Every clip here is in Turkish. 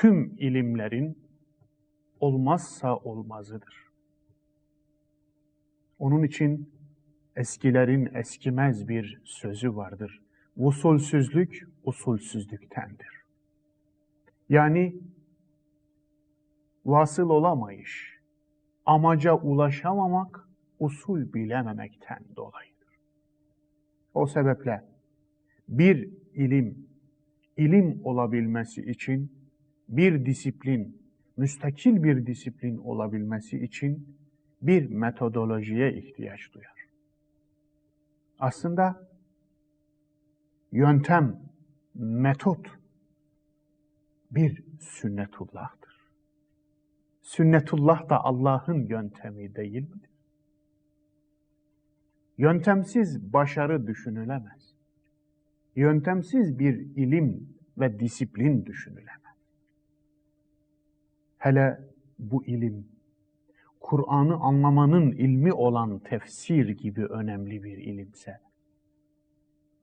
tüm ilimlerin olmazsa olmazıdır. Onun için eskilerin eskimez bir sözü vardır. Usulsüzlük usulsüzlüktendir. Yani vasıl olamayış, amaca ulaşamamak, usul bilememekten dolayıdır. O sebeple bir ilim olabilmesi için bir disiplin, müstakil bir disiplin olabilmesi için bir metodolojiye ihtiyaç duyar. Aslında yöntem, metot bir sünnetullah'tır. Sünnetullah da Allah'ın yöntemi değil midir? Yöntemsiz başarı düşünülemez. Yöntemsiz bir ilim ve disiplin düşünülemez. Hele bu ilim, Kur'an'ı anlamanın ilmi olan tefsir gibi önemli bir ilimse,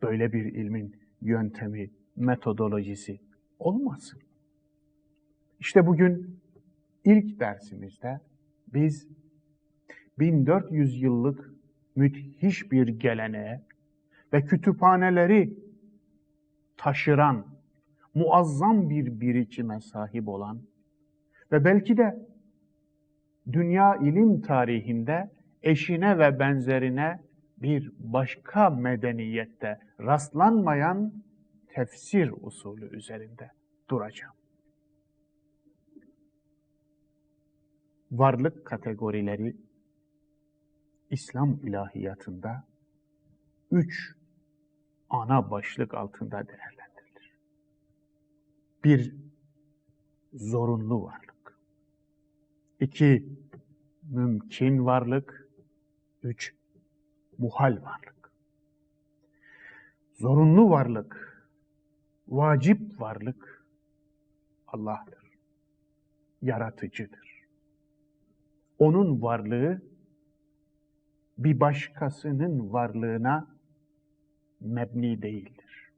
böyle bir ilmin yöntemi, metodolojisi olmasın. İşte bugün ilk dersimizde biz 1400 yıllık müthiş bir geleneğe ve kütüphaneleri taşıran, muazzam bir birikime sahip olan ve belki de dünya ilim tarihinde eşine ve benzerine bir başka medeniyette rastlanmayan tefsir usulü üzerinde duracağım. Varlık kategorileri İslam ilahiyatında 3 ana başlık altında değerlendirilir. 1. Zorunlu varlık. 2. Mümkün varlık. 3. Muhal varlık. Zorunlu varlık, vacip varlık Allah'tır. Yaratıcıdır. Onun varlığı bir başkasının varlığına mebni değildir.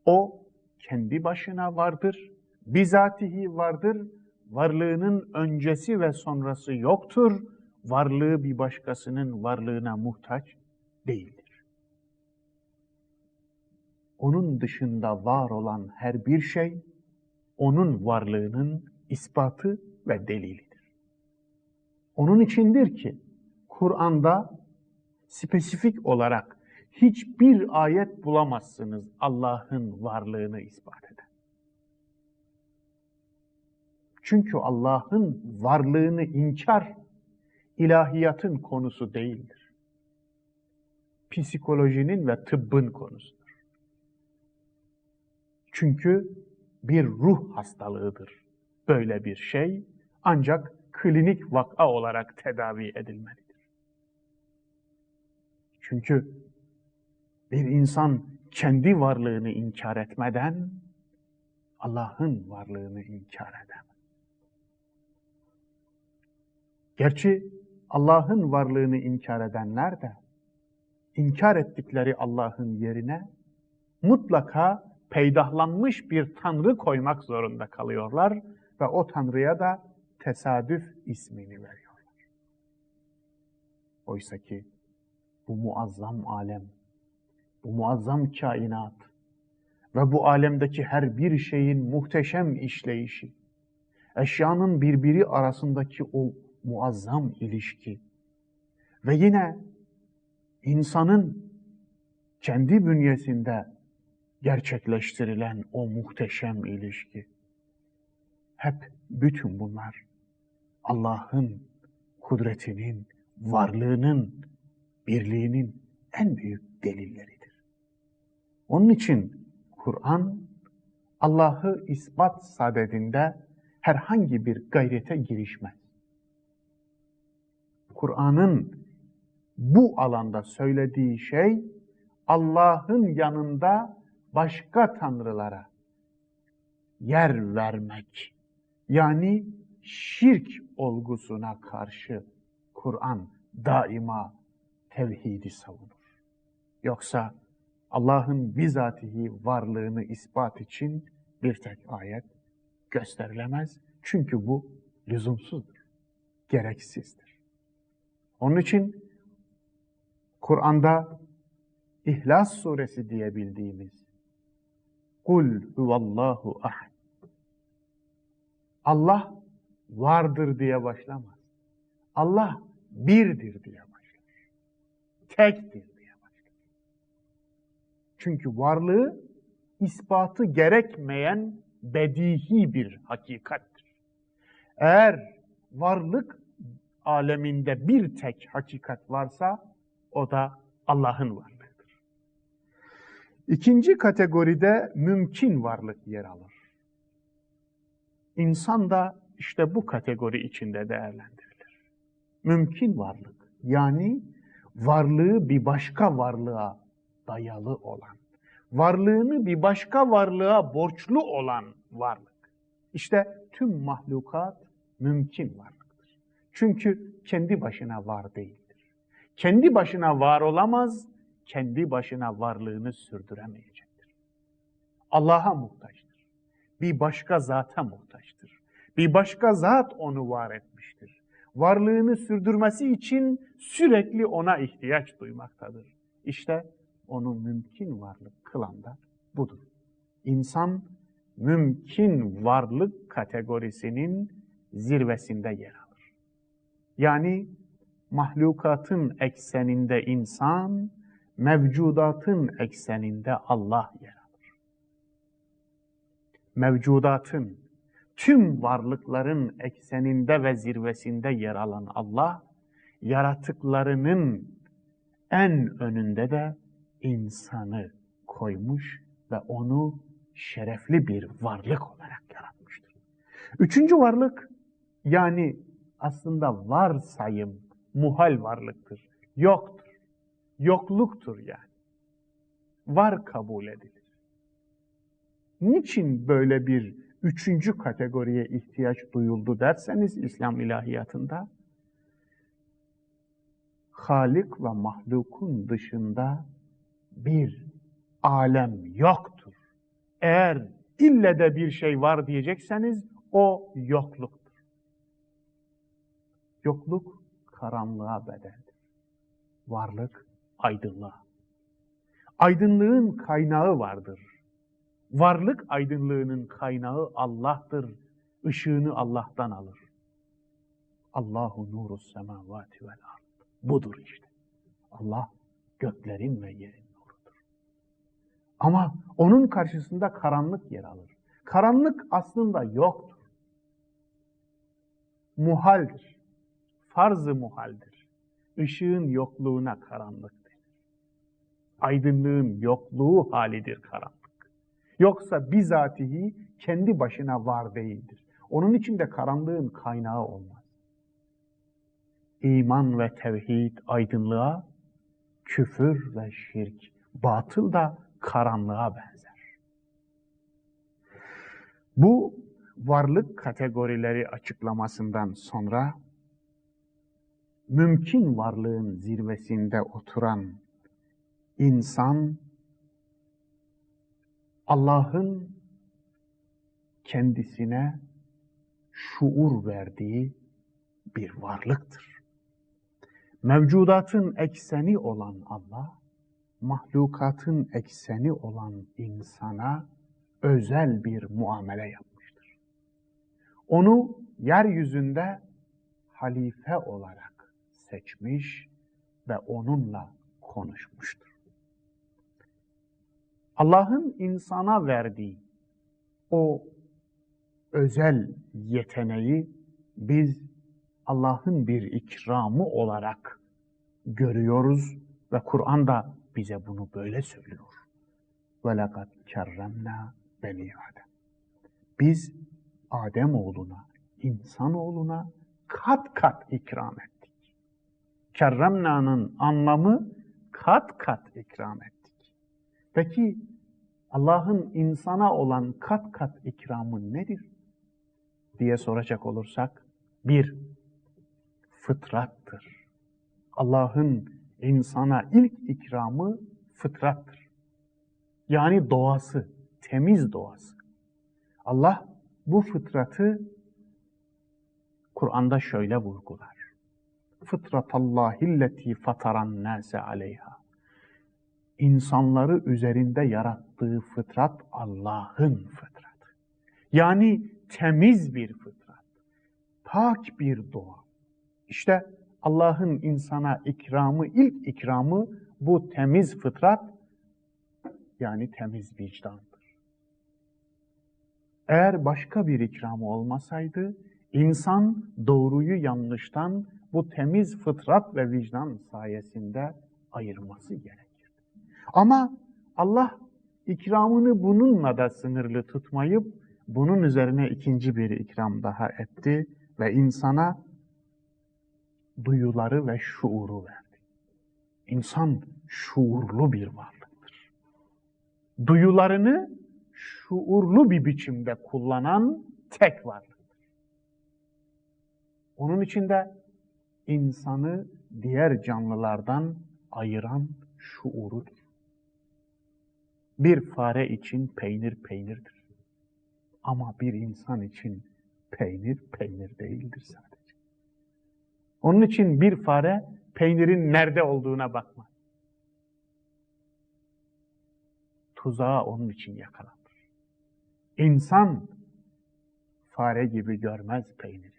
O kendi başına vardır, bizatihi vardır, varlığının öncesi ve sonrası yoktur, varlığı bir başkasının varlığına muhtaç değildir. Onun dışında var olan her bir şey, onun varlığının ispatı ve delilidir. Onun içindir ki, Kur'an'da spesifik olarak hiçbir ayet bulamazsınız Allah'ın varlığını ispat eden. Çünkü Allah'ın varlığını inkar, ilahiyatın konusu değildir. Psikolojinin ve tıbbın konusudur. Çünkü bir ruh hastalığıdır. Böyle bir şey ancak klinik vaka olarak tedavi edilmelidir. Çünkü bir insan kendi varlığını inkar etmeden Allah'ın varlığını inkar edemez. Gerçi Allah'ın varlığını inkar edenler de inkar ettikleri Allah'ın yerine mutlaka peydahlanmış bir tanrı koymak zorunda kalıyorlar ve o tanrıya da tesadüf ismini veriyorlar. Oysa ki bu muazzam alem, bu muazzam kainat ve bu alemdeki her bir şeyin muhteşem işleyişi, eşyanın birbiri arasındaki o muazzam ilişki ve yine insanın kendi bünyesinde gerçekleştirilen o muhteşem ilişki, hep bütün bunlar Allah'ın kudretinin, varlığının, birliğinin en büyük delilleridir. Onun için Kur'an Allah'ı ispat sadedinde herhangi bir gayrete girişmez. Kur'an'ın bu alanda söylediği şey Allah'ın yanında başka tanrılara yer vermek. Yani şirk olgusuna karşı Kur'an daima tevhidi savunur. Yoksa Allah'ın bizatihi varlığını ispat için bir tek ayet gösterilemez. Çünkü bu lüzumsuzdur, gereksizdir. Onun için Kur'an'da İhlas suresi diye bildiğimiz Kul huvallahu ahad. Allah vardır diye başlamaz. Allah birdir diye başlar. Tektir diye başlar. Çünkü varlığı ispatı gerekmeyen bedihi bir hakikattir. Eğer varlık aleminde bir tek hakikat varsa o da Allah'ın varlığıdır. İkinci kategoride mümkün varlık yer alır. İnsan da işte bu kategori içinde değerlendirilir. Mümkün varlık, yani varlığı bir başka varlığa dayalı olan, varlığını bir başka varlığa borçlu olan varlık. İşte tüm mahlukat mümkün varlıktır. Çünkü kendi başına var değildir. Kendi başına var olamaz, kendi başına varlığını sürdüremeyecektir. Allah'a muhtaçtır. Bir başka zata muhtaçtır. Bir başka zat onu var etmiştir. Varlığını sürdürmesi için sürekli ona ihtiyaç duymaktadır. İşte onu mümkün varlık kılan da budur. İnsan mümkün varlık kategorisinin zirvesinde yer alır. Yani mahlukatın ekseninde insan, mevcudatın ekseninde Allah yer alır. Mevcudatın, tüm varlıkların ekseninde ve zirvesinde yer alan Allah, yaratıklarının en önünde de insanı koymuş ve onu şerefli bir varlık olarak yaratmıştır. Üçüncü varlık, yani aslında varsayım, muhal varlıktır. Yoktur. Yokluktur yani. Var kabul edilir. Niçin böyle bir üçüncü kategoriye ihtiyaç duyuldu derseniz İslam ilahiyatında, Halik ve mahlukun dışında bir alem yoktur. Eğer ille de bir şey var diyecekseniz o yokluktur. Yokluk karanlığa bedeldir. Varlık aydınlığa. Aydınlığın kaynağı vardır. Varlık aydınlığının kaynağı Allah'tır. Işığını Allah'tan alır. Allahu nurus semavati vel ard. Budur işte. Allah göklerin ve yerin nurudur. Ama onun karşısında karanlık yer alır. Karanlık aslında yoktur. Muhaldir. Farz-ı muhaldir. Işığın yokluğuna karanlık denir. Aydınlığın yokluğu halidir karanlık. Yoksa bizatihi kendi başına var değildir. Onun için de karanlığın kaynağı olmaz. İman ve tevhid aydınlığa, küfür ve şirk, batıl da karanlığa benzer. Bu varlık kategorileri açıklamasından sonra mümkün varlığın zirvesinde oturan insan, Allah'ın kendisine şuur verdiği bir varlıktır. Mevcudatın ekseni olan Allah, mahlukatın ekseni olan insana özel bir muamele yapmıştır. Onu yeryüzünde halife olarak seçmiş ve onunla konuşmuştur. Allah'ın insana verdiği o özel yeteneği biz Allah'ın bir ikramı olarak görüyoruz ve Kur'an da bize bunu böyle söylüyor. وَلَقَدْ كَرَّمْنَا بَنِي آدَمَ. Biz Ademoğluna, insanoğluna kat kat ikram ettik. Kerremna'nın anlamı kat kat ikram ettik. Peki Allah'ın insana olan kat kat ikramı nedir diye soracak olursak, bir, fıtrattır. Allah'ın insana ilk ikramı fıtrattır. Yani doğası, temiz doğası. Allah bu fıtratı Kur'an'da şöyle vurgular. Fıtratallahilleti fataran nase aleyha. İnsanları üzerinde yarattığı fıtrat Allah'ın fıtratı. Yani temiz bir fıtrat, pak bir doğa. İşte Allah'ın insana ikramı, ilk ikramı bu temiz fıtrat, yani temiz vicdandır. Eğer başka bir ikramı olmasaydı, insan doğruyu yanlıştan bu temiz fıtrat ve vicdan sayesinde ayırması gerekirdi. Ama Allah ikramını bununla da sınırlı tutmayıp, bunun üzerine ikinci bir ikram daha etti ve insana duyuları ve şuuru verdi. İnsan şuurlu bir varlıktır. Duyularını şuurlu bir biçimde kullanan tek varlıktır. Onun için de insanı diğer canlılardan ayıran şuurudur. Bir fare için peynir peynirdir. Ama bir insan için peynir peynir değildir sadece. Onun için bir fare peynirin nerede olduğuna bakmaz. Tuzağa onun için yakalanır. İnsan fare gibi görmez peyniri.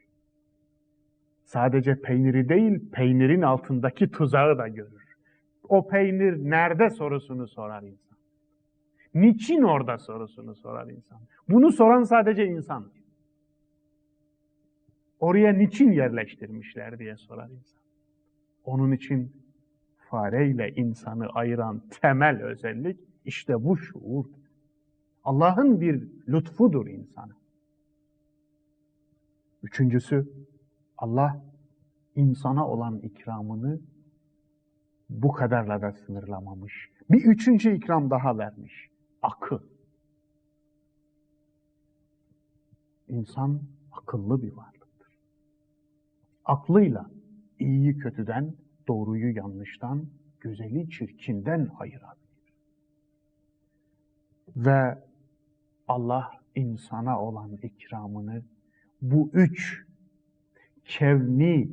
Sadece peyniri değil, peynirin altındaki tuzağı da görür. O peynir nerede sorusunu sorar insan. Niçin orada sorusunu sorar insan. Bunu soran sadece insan. Oraya niçin yerleştirmişler diye sorar insan. Onun için fareyle insanı ayıran temel özellik işte bu şuurdur. Allah'ın bir lütfudur insana. Üçüncüsü, Allah insana olan ikramını bu kadarla da sınırlamamış. Bir üçüncü ikram daha vermiş. Akıl. İnsan akıllı bir varlıktır. Aklıyla iyiyi kötüden, doğruyu yanlıştan, güzeli çirkinden ayırabilir. Ve Allah insana olan ikramını bu üç kevni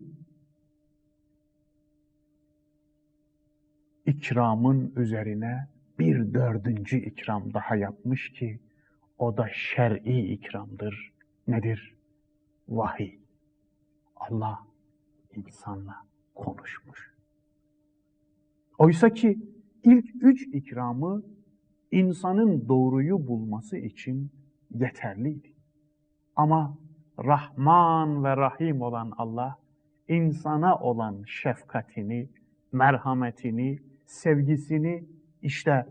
ikramın üzerine bir dördüncü ikram daha yapmış ki o da şer'i ikramdır. Nedir? Vahiy. Allah insanla konuşmuş. Oysa ki ilk üç ikramı insanın doğruyu bulması için yeterliydi. Ama Rahman ve Rahim olan Allah, insana olan şefkatini, merhametini, sevgisini işte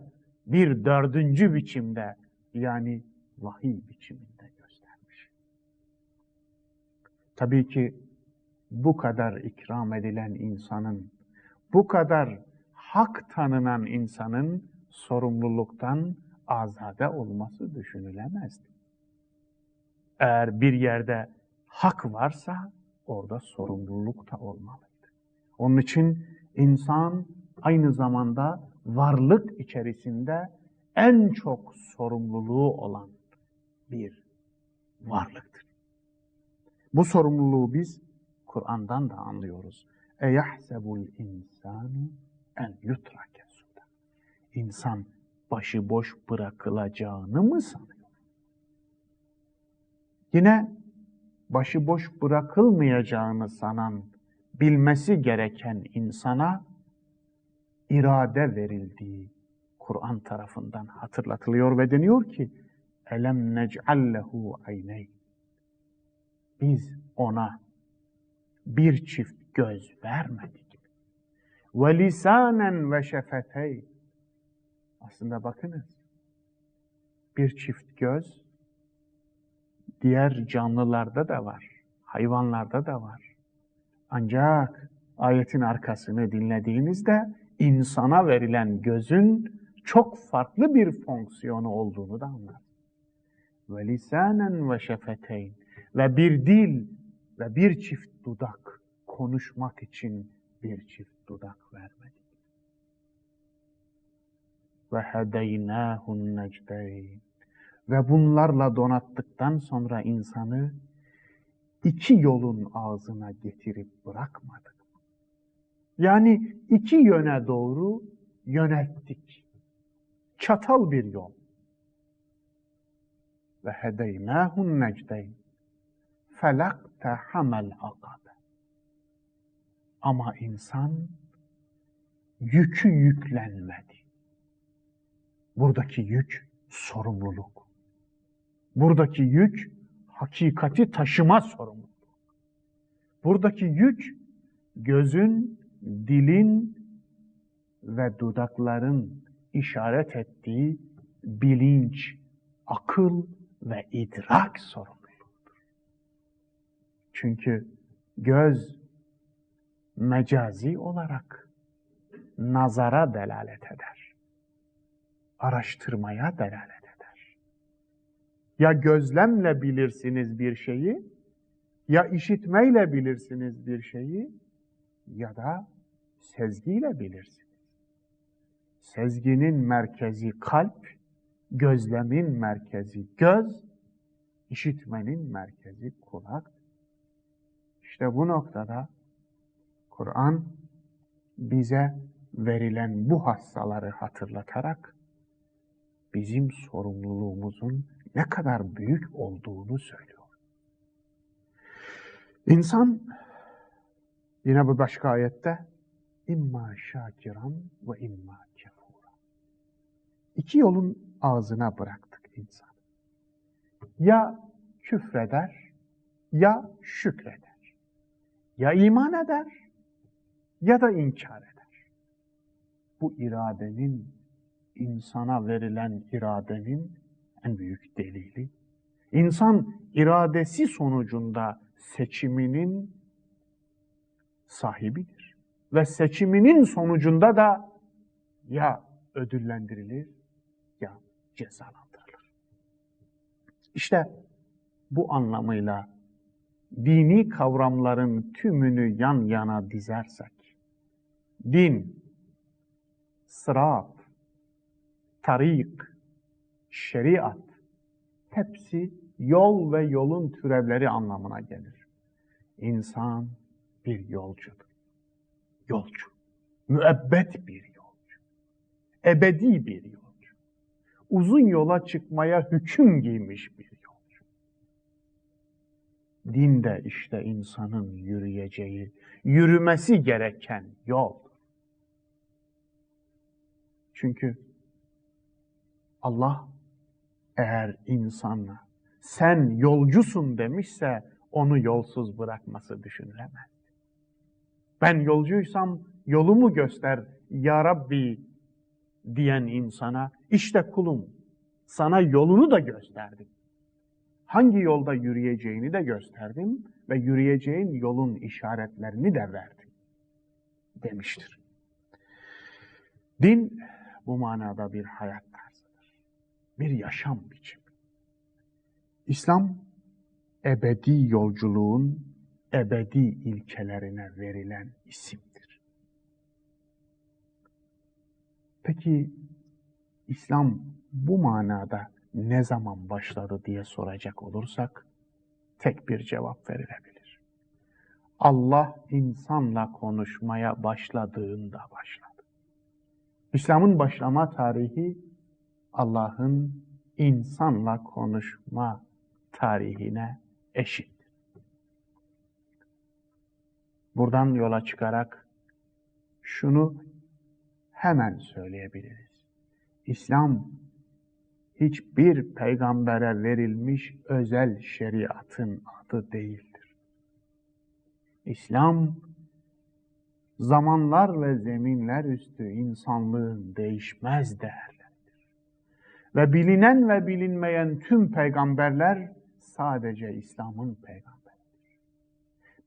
bir dördüncü biçimde, yani vahiy biçiminde göstermiş. Tabii ki bu kadar ikram edilen insanın, bu kadar hak tanınan insanın sorumluluktan azade olması düşünülemezdi. Eğer bir yerde hak varsa orada sorumluluk da olmalıydı. Onun için insan aynı zamanda varlık içerisinde en çok sorumluluğu olan bir varlıktır. Bu sorumluluğu biz Kur'an'dan da anlıyoruz. Eyahsebul insanu en yutrake suda. İnsan başıboş bırakılacağını mı sanıyor? Yine başıboş bırakılmayacağını sanan, bilmesi gereken insana irade verildiği Kur'an tarafından hatırlatılıyor ve deniyor ki elem nec'allehu ayneyn. Biz ona bir çift göz vermedik. Ve lisanen ve şefeteyn. Aslında bakınız, bir çift göz diğer canlılarda da var, hayvanlarda da var. Ancak ayetin arkasını dinlediğinizde insana verilen gözün çok farklı bir fonksiyonu olduğunu da anlar. Ve lisanen ve şefeteyn, ve bir dil ve bir çift dudak, konuşmak için bir çift dudak vermedik. Ve hedeynâhun necdeyn, Ve bunlarla donattıktan sonra insanı iki yolun ağzına getirip bırakmadık. Yani iki yöne doğru yönelttik. Çatal bir yol. Ve hedeynâhun necdeyn felaktehamel akabe. Ama insan yükü yüklenmedi. Buradaki yük sorumluluk. Buradaki yük hakikati taşıma sorumluluğu. Buradaki yük gözün, dilin ve dudakların işaret ettiği bilinç, akıl ve idrak sorumluluğudur. Çünkü göz mecazi olarak nazara delalet eder. Araştırmaya delalet eder. Ya gözlemle bilirsiniz bir şeyi, ya işitmeyle bilirsiniz bir şeyi, ya da sezgiyle bilirsiniz. Sezginin merkezi kalp, gözlemin merkezi göz, işitmenin merkezi kulak. İşte bu noktada Kur'an bize verilen bu hassaları hatırlatarak bizim sorumluluğumuzun ne kadar büyük olduğunu söylüyor. İnsan yine bu başka ayette imma şakiran ve imma kefura. İki yolun ağzına bıraktık insanı. Ya küfreder ya şükreder. Ya iman eder ya da inkar eder. Bu iradenin, insana verilen iradenin en büyük delili. İnsan iradesi sonucunda seçiminin sahibidir. Ve seçiminin sonucunda da ya ödüllendirilir ya cezalandırılır. İşte bu anlamıyla dini kavramların tümünü yan yana dizersek, din, sırat, tarik, şeriat, hepsi yol ve yolun türevleri anlamına gelir. İnsan bir yolcudur. Yolcu. Müebbet bir yolcu. Ebedi bir yolcu. Uzun yola çıkmaya hüküm giymiş bir yolcu. Din de işte insanın yürüyeceği, yürümesi gereken yoldur. Çünkü Allah eğer insanla sen yolcusun demişse onu yolsuz bırakması düşünülemez. Ben yolcuysam yolumu göster ya Rabbi diyen insana işte kulum sana yolunu da gösterdim. Hangi yolda yürüyeceğini de gösterdim ve yürüyeceğin yolun işaretlerini de verdim demiştir. Din bu manada bir hayat tarzıdır. Bir yaşam biçimi. İslam ebedi yolculuğun ebedi ilkelerine verilen isimdir. Peki İslam bu manada ne zaman başladı diye soracak olursak tek bir cevap verilebilir. Allah insanla konuşmaya başladığında başladı. İslam'ın başlama tarihi Allah'ın insanla konuşma tarihine eşit. Buradan yola çıkarak şunu hemen söyleyebiliriz. İslam hiçbir peygambere verilmiş özel şeriatın adı değildir. İslam zamanlar ve zeminler üstü insanlığın değişmez değerleridir. Ve bilinen ve bilinmeyen tüm peygamberler sadece İslam'ın peygamberidir.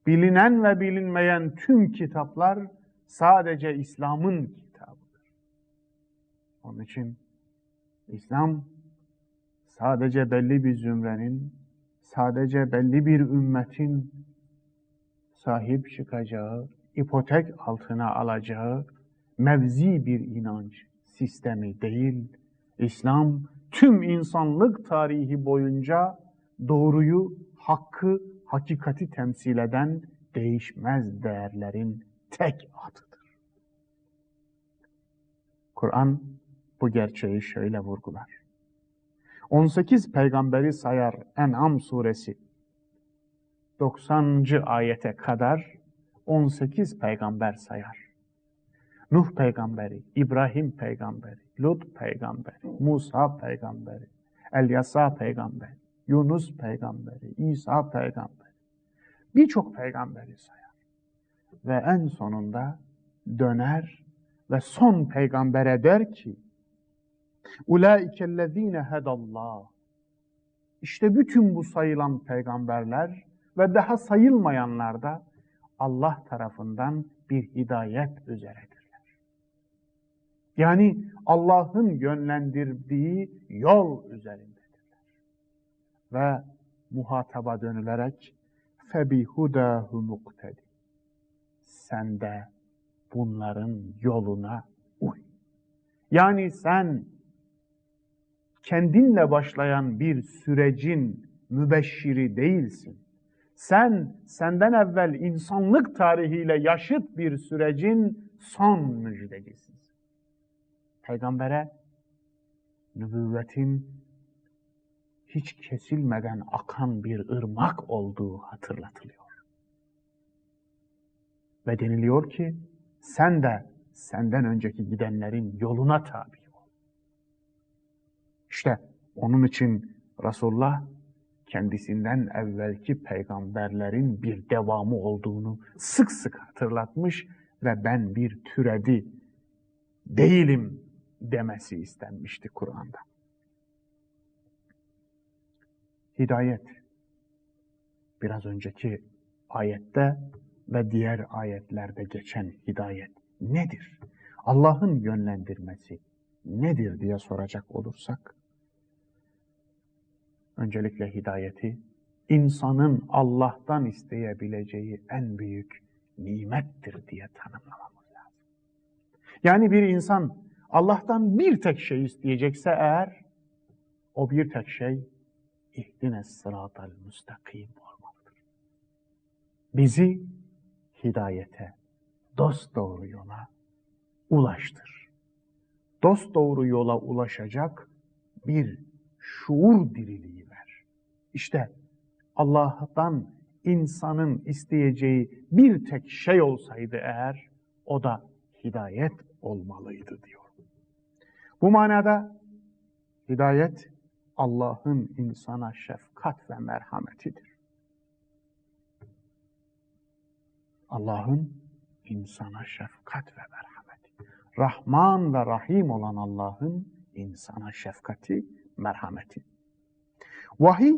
Bilinen ve bilinmeyen tüm kitaplar sadece İslam'ın kitabıdır. Onun için İslam sadece belli bir zümrenin, sadece belli bir ümmetin sahip çıkacağı, ipotek altına alacağı mevzi bir inanç sistemi değil, İslam tüm insanlık tarihi boyunca doğruyu, hakkı, hakikati temsil eden değişmez değerlerin tek adıdır. Kur'an bu gerçeği şöyle vurgular. 18 peygamberi sayar En'am suresi. 90. ayete kadar 18 peygamber sayar. Nuh peygamberi, İbrahim peygamberi, Lut peygamberi, Musa peygamberi, Elyasa peygamberi, Yunus peygamberi, İsa peygamberi. Birçok peygamberi sayar. Ve en sonunda döner ve son peygambere der ki, Ulaikellezine hedallah. İşte bütün bu sayılan peygamberler ve daha sayılmayanlar da Allah tarafından bir hidayet üzeredirler. Yani Allah'ın yönlendirdiği yol üzerindedirler. Ve muhataba dönülerek فَبِهُدَاهُ مُقْتَدِ Sen de bunların yoluna uy. Yani sen kendinle başlayan bir sürecin mübeşşiri değilsin. Sen, senden evvel insanlık tarihiyle yaşıt bir sürecin son müjdecisisin. Peygambere nübüvvetin hiç kesilmeden akan bir ırmak olduğu hatırlatılıyor. Ve deniliyor ki, sen de senden önceki gidenlerin yoluna tabi ol. İşte onun için Resulullah kendisinden evvelki peygamberlerin bir devamı olduğunu sık sık hatırlatmış ve ben bir türedi değilim demesi istenmişti Kur'an'da. Hidayet, biraz önceki ayette ve diğer ayetlerde geçen hidayet nedir? Allah'ın yönlendirmesi nedir diye soracak olursak, öncelikle hidayeti, insanın Allah'tan isteyebileceği en büyük nimettir diye tanımlamamız lazım. Yani bir insan Allah'tan bir tek şey isteyecekse eğer, o bir tek şey, İhdines sıratal müstakim olmalıdır. Bizi hidayete, dosdoğru yola ulaştır. Dosdoğru yola ulaşacak bir şuur diriliği ver. İşte Allah'tan insanın isteyeceği bir tek şey olsaydı eğer, o da hidayet olmalıydı diyor. Bu manada hidayet, Allah'ın insana şefkat ve merhametidir. Allah'ın insana şefkat ve merhameti. Rahman ve Rahim olan Allah'ın insana şefkati, merhameti. Vahiy,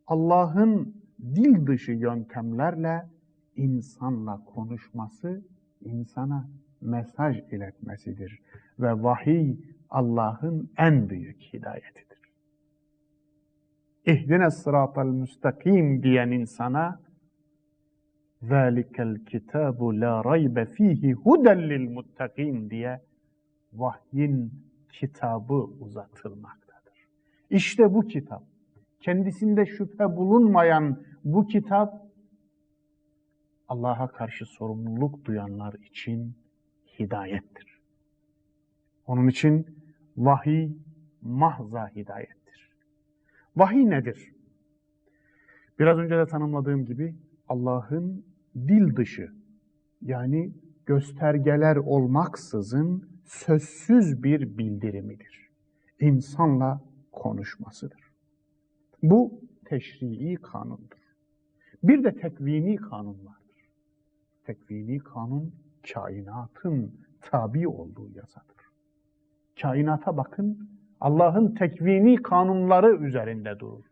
Allah'ın dil dışı yöntemlerle insanla konuşması, insana mesaj iletmesidir. Ve vahiy, Allah'ın en büyük hidayetidir. İhdines sıratal müstakim diyen insana ذَٰلِكَ الْكِتَابُ لَا رَيْبَ ف۪يهِ هُدًى لِلْمُتَّقِينَ diye vahyin kitabı uzatılmaktadır. İşte bu kitap, kendisinde şüphe bulunmayan bu kitap, Allah'a karşı sorumluluk duyanlar için hidayettir. Onun için vahiy mahza hidayettir. Vahiy nedir? Biraz önce de tanımladığım gibi Allah'ın dil dışı, yani göstergeler olmaksızın sözsüz bir bildirimidir. İnsanla konuşmasıdır. Bu teşrii kanundur. Bir de tekvini kanun vardır. Tekvini kanun, kainatın tabi olduğu yasadır. Kainata bakın, Allah'ın tekvini kanunları üzerinde durur.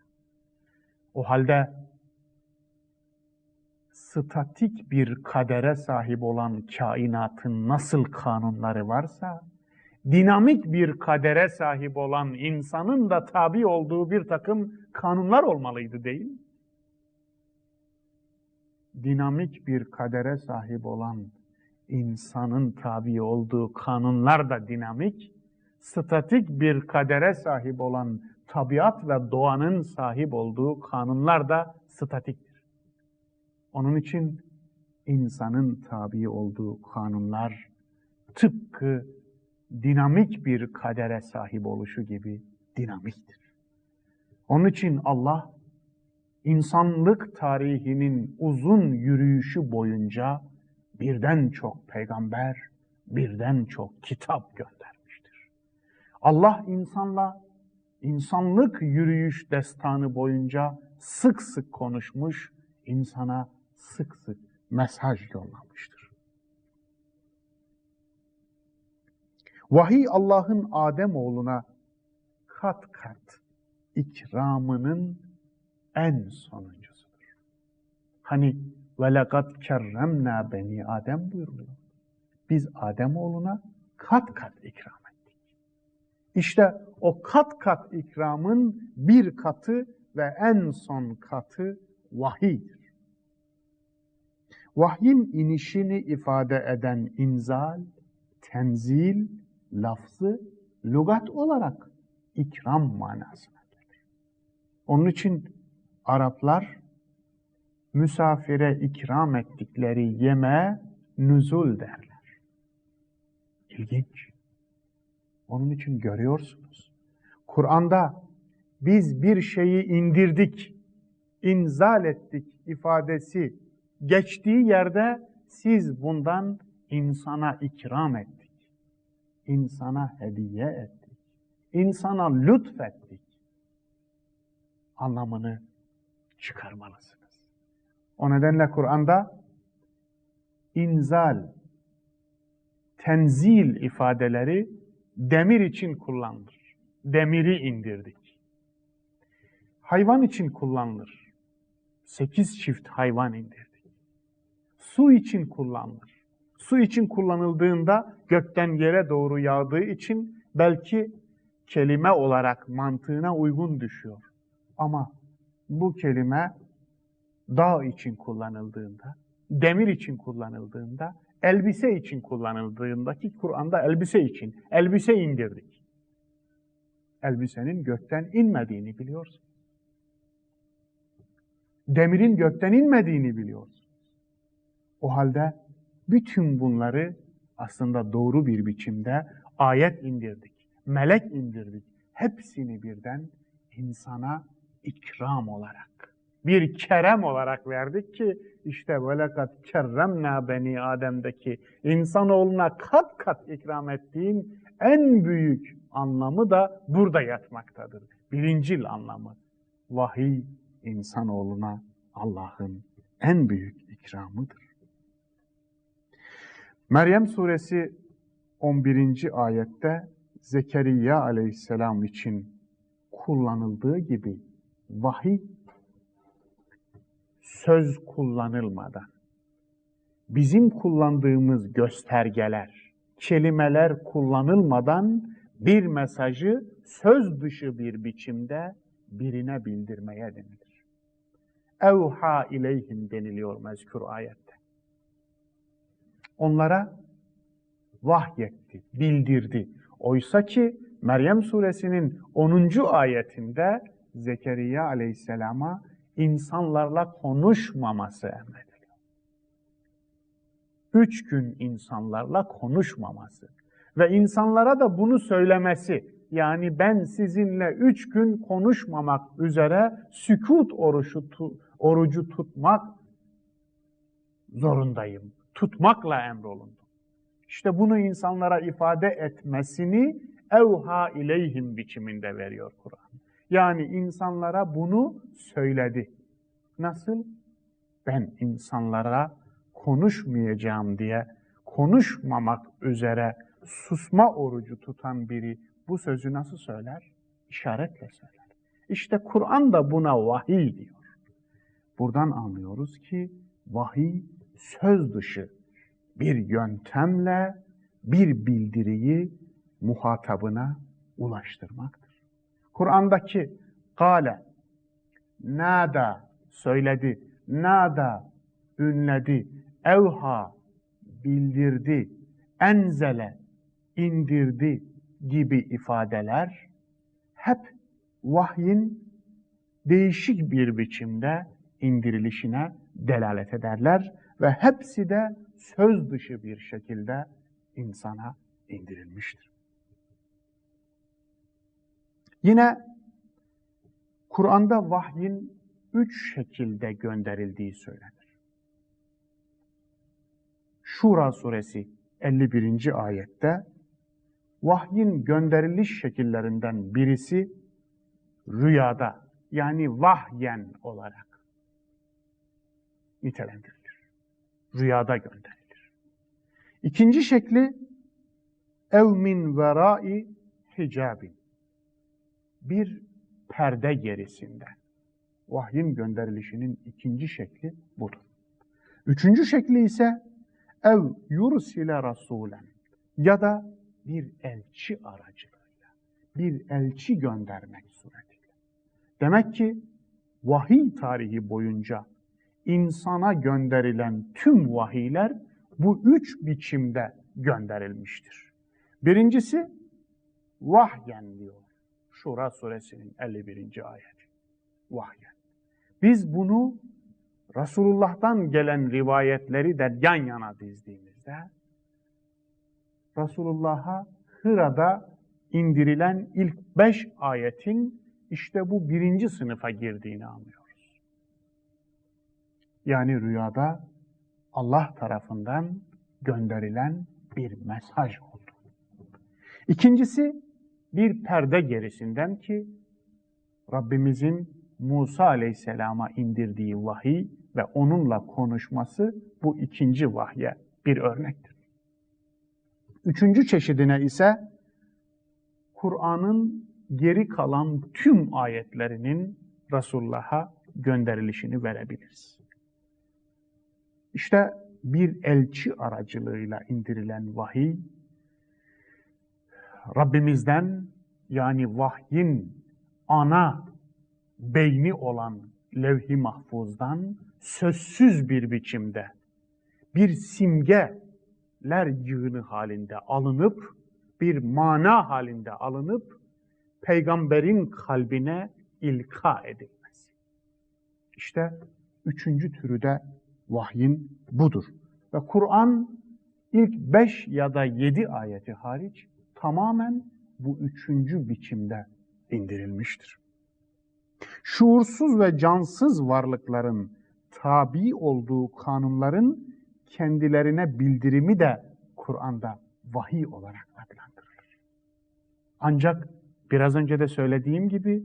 O halde statik bir kadere sahip olan kainatın nasıl kanunları varsa, dinamik bir kadere sahip olan insanın da tabi olduğu bir takım kanunlar olmalıydı değil mi? Dinamik bir kadere sahip olan insanın tabi olduğu kanunlar da dinamik, statik bir kadere sahip olan tabiat ve doğanın sahip olduğu kanunlar da statiktir. Onun için insanın tabi olduğu kanunlar tıpkı dinamik bir kadere sahip oluşu gibi dinamiktir. Onun için Allah insanlık tarihinin uzun yürüyüşü boyunca birden çok peygamber, birden çok kitap göndermiştir. Allah insanlık yürüyüş destanı boyunca sık sık konuşmuş, insana sık sık mesaj yollamıştır. Vahiy Allah'ın Ademoğluna kat kat ikramının en sonuncusudur. Hani وَلَقَدْ كَرَّمْنَا beni Adem buyuruluyor. Biz Ademoğluna kat kat ikram ettik. İşte o kat kat ikramın bir katı ve en son katı vahiydir. Vahyin inişini ifade eden inzal, tenzil, lafzı, lügat olarak ikram manasına gelir. Onun için Araplar misafire ikram ettikleri yemeğe nüzul derler. İlginç. Onun için görüyorsunuz. Kur'an'da biz bir şeyi indirdik, inzal ettik ifadesi geçtiği yerde siz bundan insana ikram ettik, insana hediye ettik, insana lütfettik anlamını çıkarmalısınız. O nedenle Kur'an'da inzal, tenzil ifadeleri demir için kullanılır. Demiri indirdik. Hayvan için kullanılır. 8 çift hayvan indirdik. Su için kullanılır. Su için kullanıldığında gökten yere doğru yağdığı için belki kelime olarak mantığına uygun düşüyor. Ama bu kelime dağ için kullanıldığında, demir için kullanıldığında, elbise için kullanıldığında ki Kur'an'da elbise için, elbise indirdik. Elbisenin gökten inmediğini biliyorsunuz. Demirin gökten inmediğini biliyorsunuz. O halde bütün bunları aslında doğru bir biçimde ayet indirdik, melek indirdik. Hepsini birden insana ikram olarak, bir kerem olarak verdik ki işte وَلَقَدْ كَرَّمْنَا beni Adem'deki insanoğluna kat kat ikram ettiğin en büyük anlamı da burada yatmaktadır. Birincil anlamı. Vahiy insanoğluna Allah'ın en büyük ikramıdır. Meryem suresi 11. ayette Zekeriya aleyhisselam için kullanıldığı gibi vahiy söz kullanılmadan, bizim kullandığımız göstergeler, kelimeler kullanılmadan bir mesajı söz dışı bir biçimde birine bildirmeye denilir. Evha ileyhim deniliyor mezkur ayette. Onlara vahyetti, bildirdi. Oysa ki Meryem suresinin 10. ayetinde Zekeriya aleyhisselama insanlarla konuşmaması emrediliyor. 3 gün insanlarla konuşmaması ve insanlara da bunu söylemesi, yani ben sizinle 3 gün konuşmamak üzere sükût orucu tutmak zorundayım. Tutmakla emrolundum. İşte bunu insanlara ifade etmesini evha ileyhim biçiminde veriyor Kur'an. Yani insanlara bunu söyledi. Nasıl? Ben insanlara konuşmayacağım diye konuşmamak üzere susma orucu tutan biri bu sözü nasıl söyler? İşaretle söyler. İşte Kur'an da buna vahiy diyor. Buradan anlıyoruz ki vahiy söz dışı bir yöntemle bir bildiriyi muhatabına ulaştırmaktır. Kur'an'daki kâle, nâda söyledi, nâda ünledi, evha bildirdi, enzele indirdi, gibi ifadeler hep vahyin değişik bir biçimde indirilişine delalet ederler ve hepsi de söz dışı bir şekilde insana indirilmiştir. Yine Kur'an'da vahyin 3 şekilde gönderildiği söylenir. Şura suresi 51. ayette vahyin gönderiliş şekillerinden birisi rüyada, yani vahyen olarak nitelendirilir. Rüyada gönderilir. İkinci şekli ev min verai hicabin, bir perde gerisinden. Vahyin gönderilişinin ikinci şekli budur. Üçüncü şekli ise ev yursile rasulen, ya da bir elçi aracılığıyla, bir elçi göndermek suretiyle. Demek ki vahiy tarihi boyunca insana gönderilen tüm vahiyler bu 3 biçimde gönderilmiştir. Birincisi vahyen diyor. Şura suresinin 51. ayeti. Vahyen. Biz bunu Resulullah'tan gelen rivayetleri de yan yana dizdiğimizde Resulullah'a Hıra'da indirilen ilk 5 ayetin işte bu 1. sınıfa girdiğini anlıyoruz. Yani rüyada Allah tarafından gönderilen bir mesaj oldu. İkincisi bir perde gerisinden ki Rabbimizin Musa Aleyhisselam'a indirdiği vahiy ve onunla konuşması bu ikinci vahye bir örnektir. Üçüncü çeşidine ise Kur'an'ın geri kalan tüm ayetlerinin Resulullah'a gönderilişini verebiliriz. İşte bir elçi aracılığıyla indirilen vahiy, Rabbimizden, yani vahyin ana beyni olan levh-i mahfuzdan sözsüz bir biçimde bir simgeler yığını halinde alınıp, bir mana halinde alınıp peygamberin kalbine ilka edilmesi. İşte üçüncü türü de vahyin budur. Ve Kur'an ilk 5 ya da 7 ayeti hariç tamamen bu üçüncü biçimde indirilmiştir. Şuursuz ve cansız varlıkların tabi olduğu kanunların kendilerine bildirimi de Kur'an'da vahiy olarak adlandırılır. Ancak biraz önce de söylediğim gibi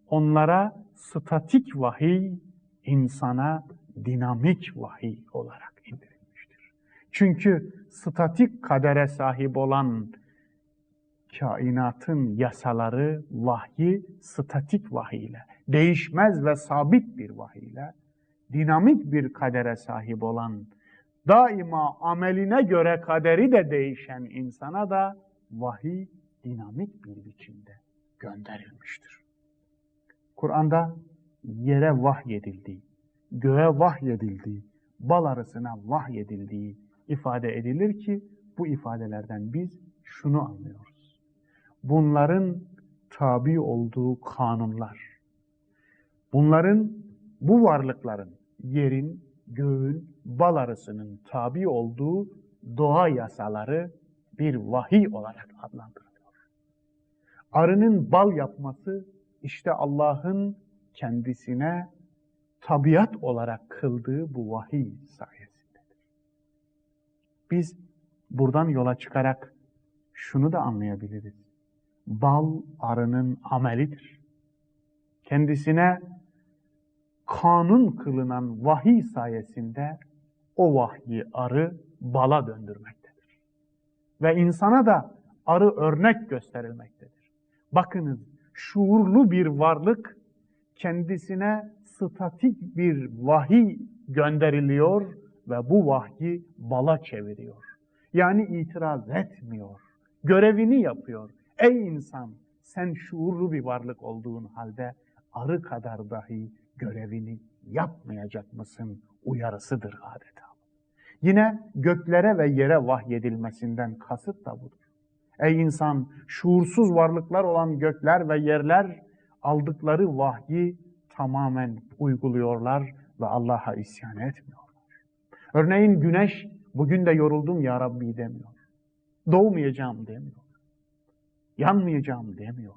onlara statik vahiy, insana dinamik vahiy olarak indirilmiştir. Çünkü statik kadere sahip olan kainatın yasaları, vahyi statik vahiyle, değişmez ve sabit bir vahiyle, dinamik bir kadere sahip olan, daima ameline göre kaderi de değişen insana da vahiy dinamik bir biçimde gönderilmiştir. Kur'an'da yere vahyedildiği, göğe vahyedildiği, bal arısına vahyedildiği ifade edilir ki bu ifadelerden biz şunu anlıyoruz. Bunların tabi olduğu kanunlar, bu varlıkların, yerin, göğün, bal arısının tabi olduğu doğa yasaları bir vahiy olarak adlandırılıyor. Arının bal yapması işte Allah'ın kendisine tabiat olarak kıldığı bu vahiy sayesindedir. Biz buradan yola çıkarak şunu da anlayabiliriz. Bal arının amelidir. Kendisine kanun kılınan vahiy sayesinde o vahyi arı bala döndürmektedir. Ve insana da arı örnek gösterilmektedir. Bakınız, şuurlu bir varlık kendisine statik bir vahiy gönderiliyor ve bu vahyi bala çeviriyor. Yani itiraz etmiyor, görevini yapıyor. Ey insan, sen şuurlu bir varlık olduğun halde arı kadar dahi görevini yapmayacak mısın uyarısıdır adeta. Yine göklere ve yere vahyedilmesinden kasıt da budur. Ey insan, şuursuz varlıklar olan gökler ve yerler aldıkları vahyi tamamen uyguluyorlar ve Allah'a isyan etmiyorlar. Örneğin güneş, bugün de yoruldum ya Rabbi demiyor. Doğmayacağım demiyor. Yanmayacağım demiyor.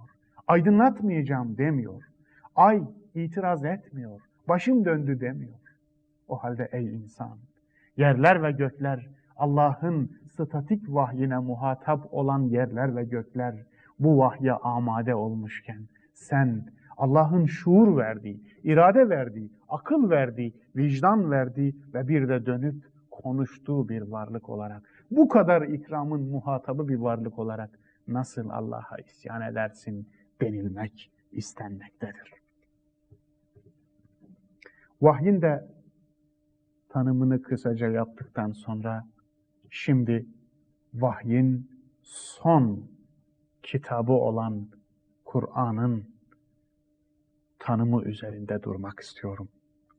Aydınlatmayacağım demiyor. Ay itiraz etmiyor. Başım döndü demiyor. O halde ey insan, yerler ve gökler, Allah'ın statik vahyine muhatap olan yerler ve gökler bu vahye amade olmuşken sen Allah'ın şuur verdiği, irade verdiği, akıl verdiği, vicdan verdiği ve bir de dönüp konuştuğu bir varlık olarak, bu kadar ikramın muhatabı bir varlık olarak nasıl Allah'a isyan edersin denilmek istenmektedir. Vahyin de tanımını kısaca yaptıktan sonra şimdi vahyin son kitabı olan Kur'an'ın tanımı üzerinde durmak istiyorum.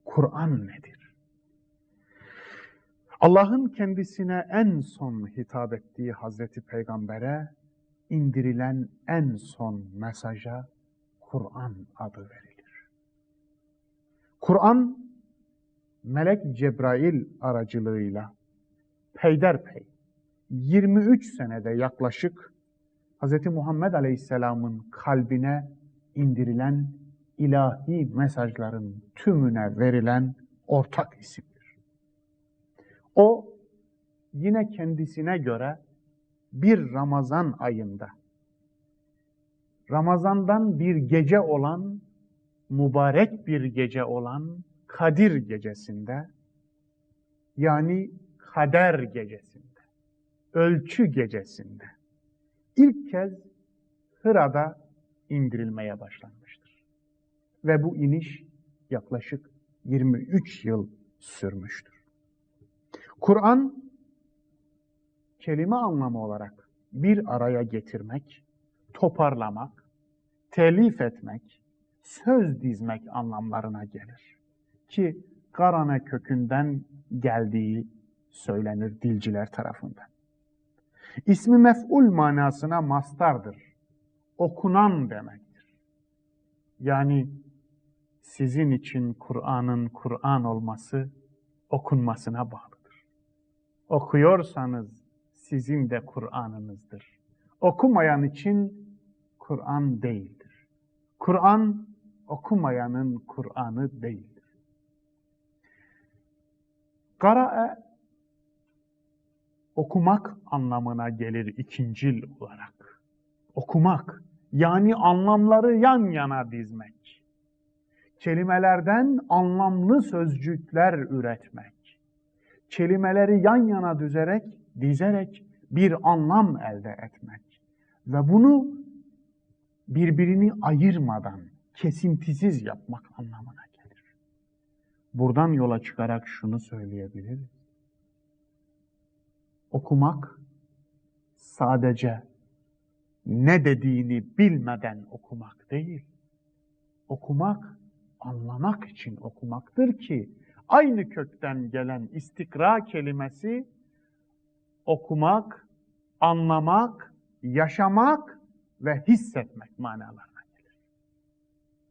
Kur'an nedir? Allah'ın kendisine en son hitap ettiği Hazreti Peygamber'e indirilen en son mesaja Kur'an adı verilir. Kur'an, Melek Cebrail aracılığıyla peyderpey 23 senede yaklaşık Hz. Muhammed Aleyhisselam'ın kalbine indirilen ilahi mesajların tümüne verilen ortak isimdir. O yine kendisine göre bir Ramazan ayında, Ramazan'dan bir gece olan, mübarek bir gece olan Kadir gecesinde, yani Kader gecesinde, ölçü gecesinde ilk kez Hıra'da indirilmeye başlanmıştır. Ve bu iniş yaklaşık 23 yıl sürmüştür. Kur'an, kelime anlamı olarak bir araya getirmek, toparlamak, telif etmek, söz dizmek anlamlarına gelir. Ki karane kökünden geldiği söylenir dilciler tarafından. İsmi mef'ul manasına mastardır. Okunan demektir. Yani sizin için Kur'an'ın Kur'an olması okunmasına bağlıdır. Okuyorsanız sizin de Kur'an'ınızdır. Okumayan için Kur'an değildir. Kur'an okumayanın Kur'an'ı değildir. Kara'e okumak anlamına gelir ikincil olarak. Okumak, yani anlamları yan yana dizmek. Kelimelerden anlamlı sözcükler üretmek. Kelimeleri yan yana dizerek bir anlam elde etmek. Ve bunu birbirini ayırmadan, kesintisiz yapmak anlamına gelir. Buradan yola çıkarak şunu söyleyebiliriz. Okumak sadece ne dediğini bilmeden okumak değil. Okumak, anlamak için okumaktır ki aynı kökten gelen istikra kelimesi okumak, anlamak, yaşamak ve hissetmek manalarına gelir.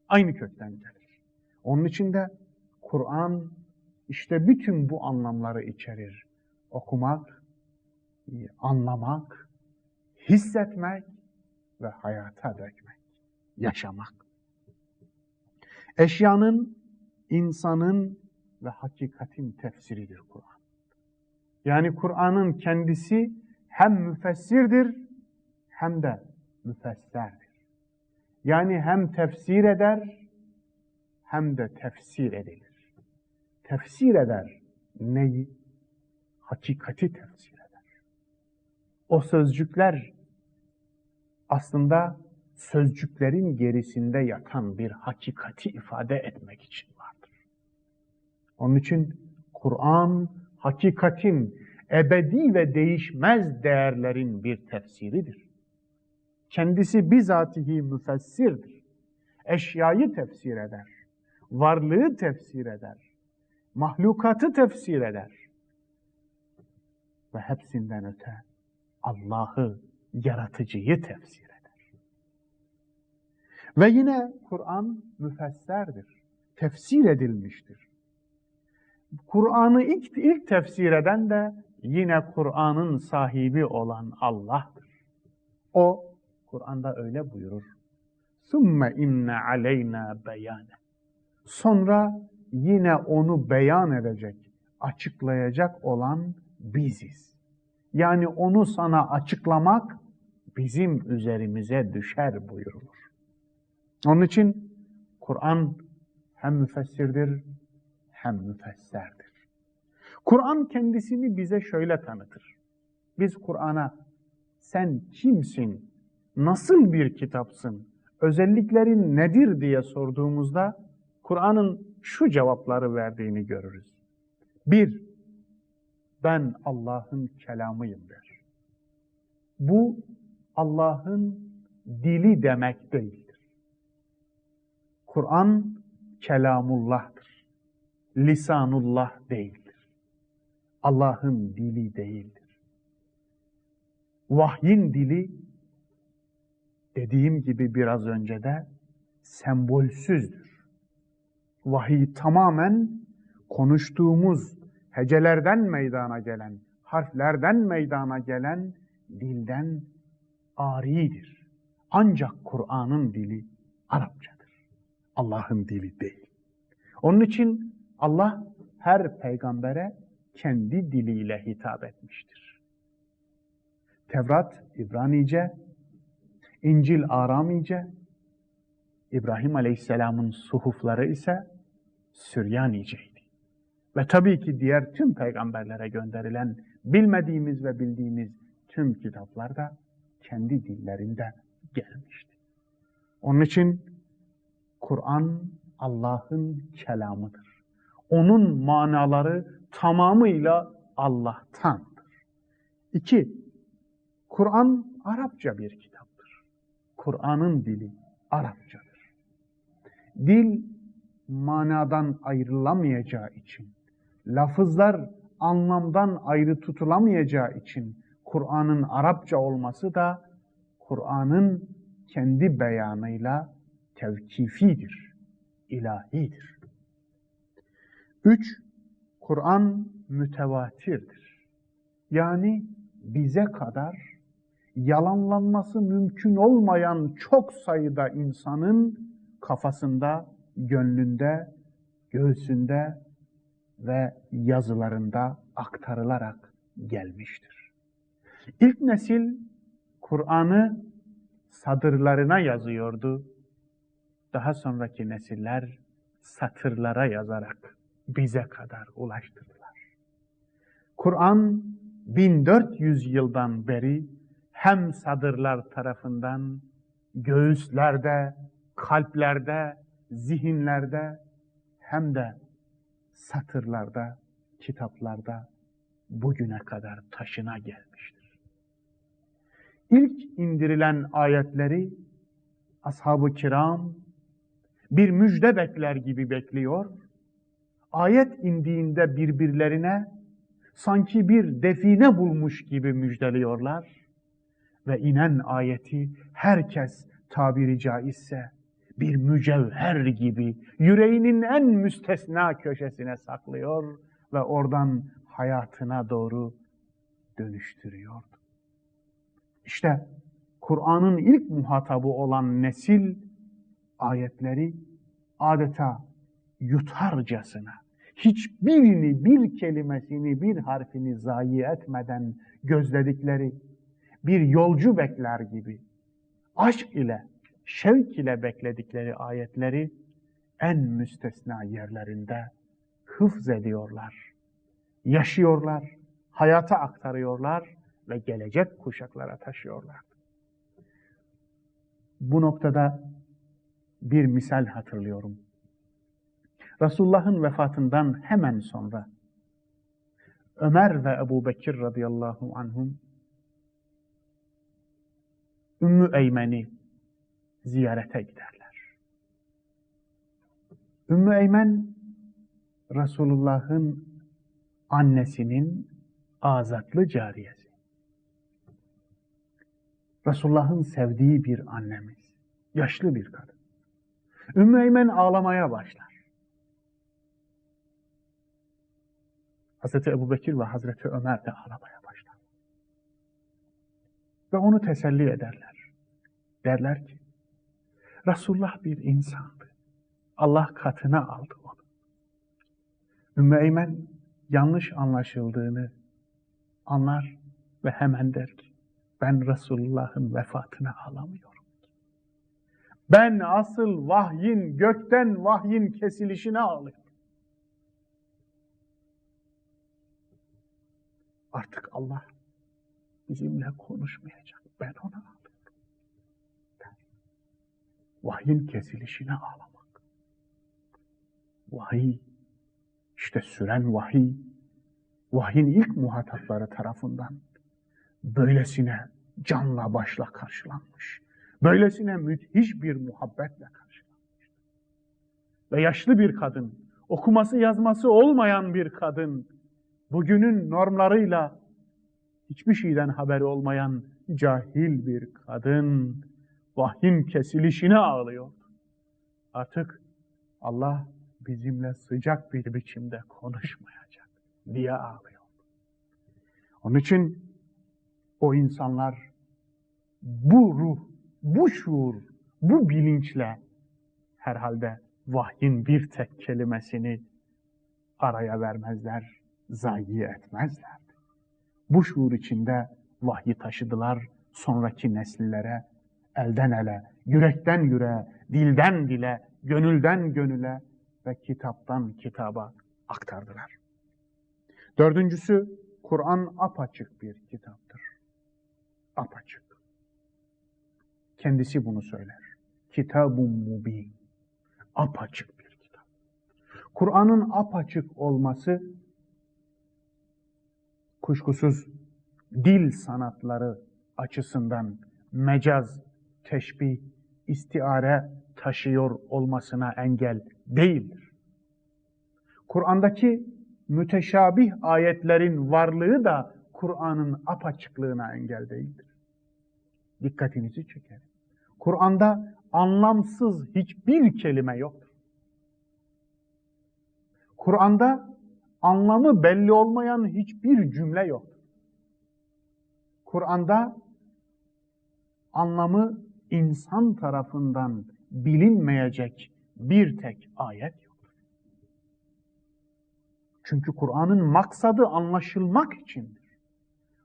Aynı kökten gelir. Onun için de Kur'an işte bütün bu anlamları içerir. Okumak, anlamak, hissetmek ve hayata dökmek, yaşamak. Eşyanın, insanın ve hakikatin tefsiridir Kur'an. Yani Kur'an'ın kendisi hem müfessirdir hem de müfesserdir. Yani hem tefsir eder hem de tefsir edilir. Tefsir eder neyi? Hakikati tefsir eder. O sözcükler aslında sözcüklerin gerisinde yatan bir hakikati ifade etmek için vardır. Onun için Kur'an hakikatin, ebedi ve değişmez değerlerin bir tefsiridir. Kendisi bizatihi müfessirdir. Eşyayı tefsir eder, varlığı tefsir eder, mahlukatı tefsir eder. Ve hepsinden öte Allah'ı yaratıcıyı tefsir eder. Ve yine Kur'an müfesserdir, tefsir edilmiştir. Kur'an'ı ilk tefsir eden de yine Kur'an'ın sahibi olan Allah'tır. O Kur'an'da öyle buyurur. ثُمَّ اِنَّ عَلَيْنَا بَيَانَ. Sonra yine onu beyan edecek, açıklayacak olan biziz. Yani onu sana açıklamak bizim üzerimize düşer buyurulur. Onun için Kur'an hem müfessirdir hem müfesserdir. Kur'an kendisini bize şöyle tanıtır. Biz Kur'an'a sen kimsin, nasıl bir kitapsın, özelliklerin nedir diye sorduğumuzda Kur'an'ın şu cevapları verdiğini görürüz. 1. Ben Allah'ın kelamıyım der. Bu Allah'ın dili demek değildir. Kur'an kelamullah'tır. Lisanullah değildir. Allah'ın dili değildir. Vahyin dili, dediğim gibi biraz önce de sembolsüzdür. Vahiy tamamen konuştuğumuz hecelerden meydana gelen, harflerden meydana gelen dilden aridir. Ancak Kur'an'ın dili Arapçadır. Allah'ın dili değil. Onun için Allah her peygambere kendi diliyle hitap etmiştir. Tevrat İbranice, İncil Aramice, İbrahim Aleyhisselam'ın suhufları ise Süryaniceydi. Ve tabii ki diğer tüm peygamberlere gönderilen bilmediğimiz ve bildiğimiz tüm kitaplar da kendi dillerinde gelmişti. Onun için Kur'an Allah'ın kelamıdır. Onun manaları tamamıyla Allah'tandır. 2. Kur'an Arapça bir kitaptır. Kur'an'ın dili Arapçadır. Dil manadan ayrılamayacağı için, lafızlar anlamdan ayrı tutulamayacağı için Kur'an'ın Arapça olması da Kur'an'ın kendi beyanıyla tevkifidir, ilahidir. 3. Kur'an mütevatirdir. Yani bize kadar yalanlanması mümkün olmayan çok sayıda insanın kafasında, gönlünde, göğsünde ve yazılarında aktarılarak gelmiştir. İlk nesil Kur'an'ı sadırlarına yazıyordu. Daha sonraki nesiller satırlara yazarak bize kadar ulaştırdılar. Kur'an 1400 yıldan beri hem sadırlar tarafından göğüslerde, kalplerde, zihinlerde hem de satırlarda, kitaplarda bugüne kadar taşına gelmiştir. İlk indirilen ayetleri ashab-ı kiram bir müjde bekler gibi bekliyor. Ayet indiğinde birbirlerine sanki bir define bulmuş gibi müjdeliyorlar ve inen ayeti herkes tabiri caizse bir mücevher gibi yüreğinin en müstesna köşesine saklıyor ve oradan hayatına doğru dönüştürüyordu. İşte Kur'an'ın ilk muhatabı olan nesil ayetleri adeta yutarcasına, hiçbirini, bir kelimesini, bir harfini zayi etmeden gözledikleri, bir yolcu bekler gibi aşk ile, şevk ile bekledikleri ayetleri en müstesna yerlerinde hıfz ediyorlar, yaşıyorlar, hayata aktarıyorlar ve gelecek kuşaklara taşıyorlar. Bu noktada bir misal hatırlıyorum. Resulullah'ın vefatından hemen sonra Ömer ve Ebu Bekir radıyallahu anhum Ümmü Eymen'i ziyarete giderler. Ümmü Eymen, Resulullah'ın annesinin azatlı cariyesi. Resulullah'ın sevdiği bir annemiz, yaşlı bir kadın. Ümmü Eymen ağlamaya başlar. Hazreti Ebubekir ve Hazreti Ömer de ağlamaya başlar. Ve onu teselli ederler. Derler ki, Resulullah bir insandı. Allah katına aldı onu. Ümmü Eymen yanlış anlaşıldığını anlar ve hemen der ki, ben Resulullah'ın vefatına ağlamıyorum. Ben asıl gökten vahyin kesilişine ağlıyorum. Artık Allah bizimle konuşmayacak. Ben ona ağlıyorum. Vahyin kesilişine ağlamak. Vahiy, işte süren vahiy, vahyin ilk muhatapları tarafından böylesine canla başla karşılanmış. Böylesine müthiş bir muhabbetle karşılanmış. Ve yaşlı bir kadın, okuması yazması olmayan bir kadın, bugünün normlarıyla hiçbir şeyden haberi olmayan cahil bir kadın, vahyin kesilişine ağlıyor. Artık Allah bizimle sıcak bir biçimde konuşmayacak diye ağlıyor. Onun için o insanlar bu ruh, bu şuur, bu bilinçle herhalde vahyin bir tek kelimesini araya vermezler, zayi etmezler. Bu şuur içinde vahyi taşıdılar sonraki nesillere, elden ele, yürekten yüreğe, dilden dile, gönülden gönüle ve kitaptan kitaba aktardılar. Dördüncüsü, Kur'an apaçık bir kitaptır. Apaçık. Kendisi bunu söyler. Kitab-ı mubin. Apaçık bir kitap. Kur'an'ın apaçık olması kuşkusuz dil sanatları açısından mecaz, teşbih, istiare taşıyor olmasına engel değildir. Kur'an'daki müteşabih ayetlerin varlığı da Kur'an'ın apaçıklığına engel değildir. Dikkatinizi çekerim. Kur'an'da anlamsız hiçbir kelime yoktur. Kur'an'da anlamı belli olmayan hiçbir cümle yoktur. Kur'an'da anlamı insan tarafından bilinmeyecek bir tek ayet yoktur. Çünkü Kur'an'ın maksadı anlaşılmak içindir.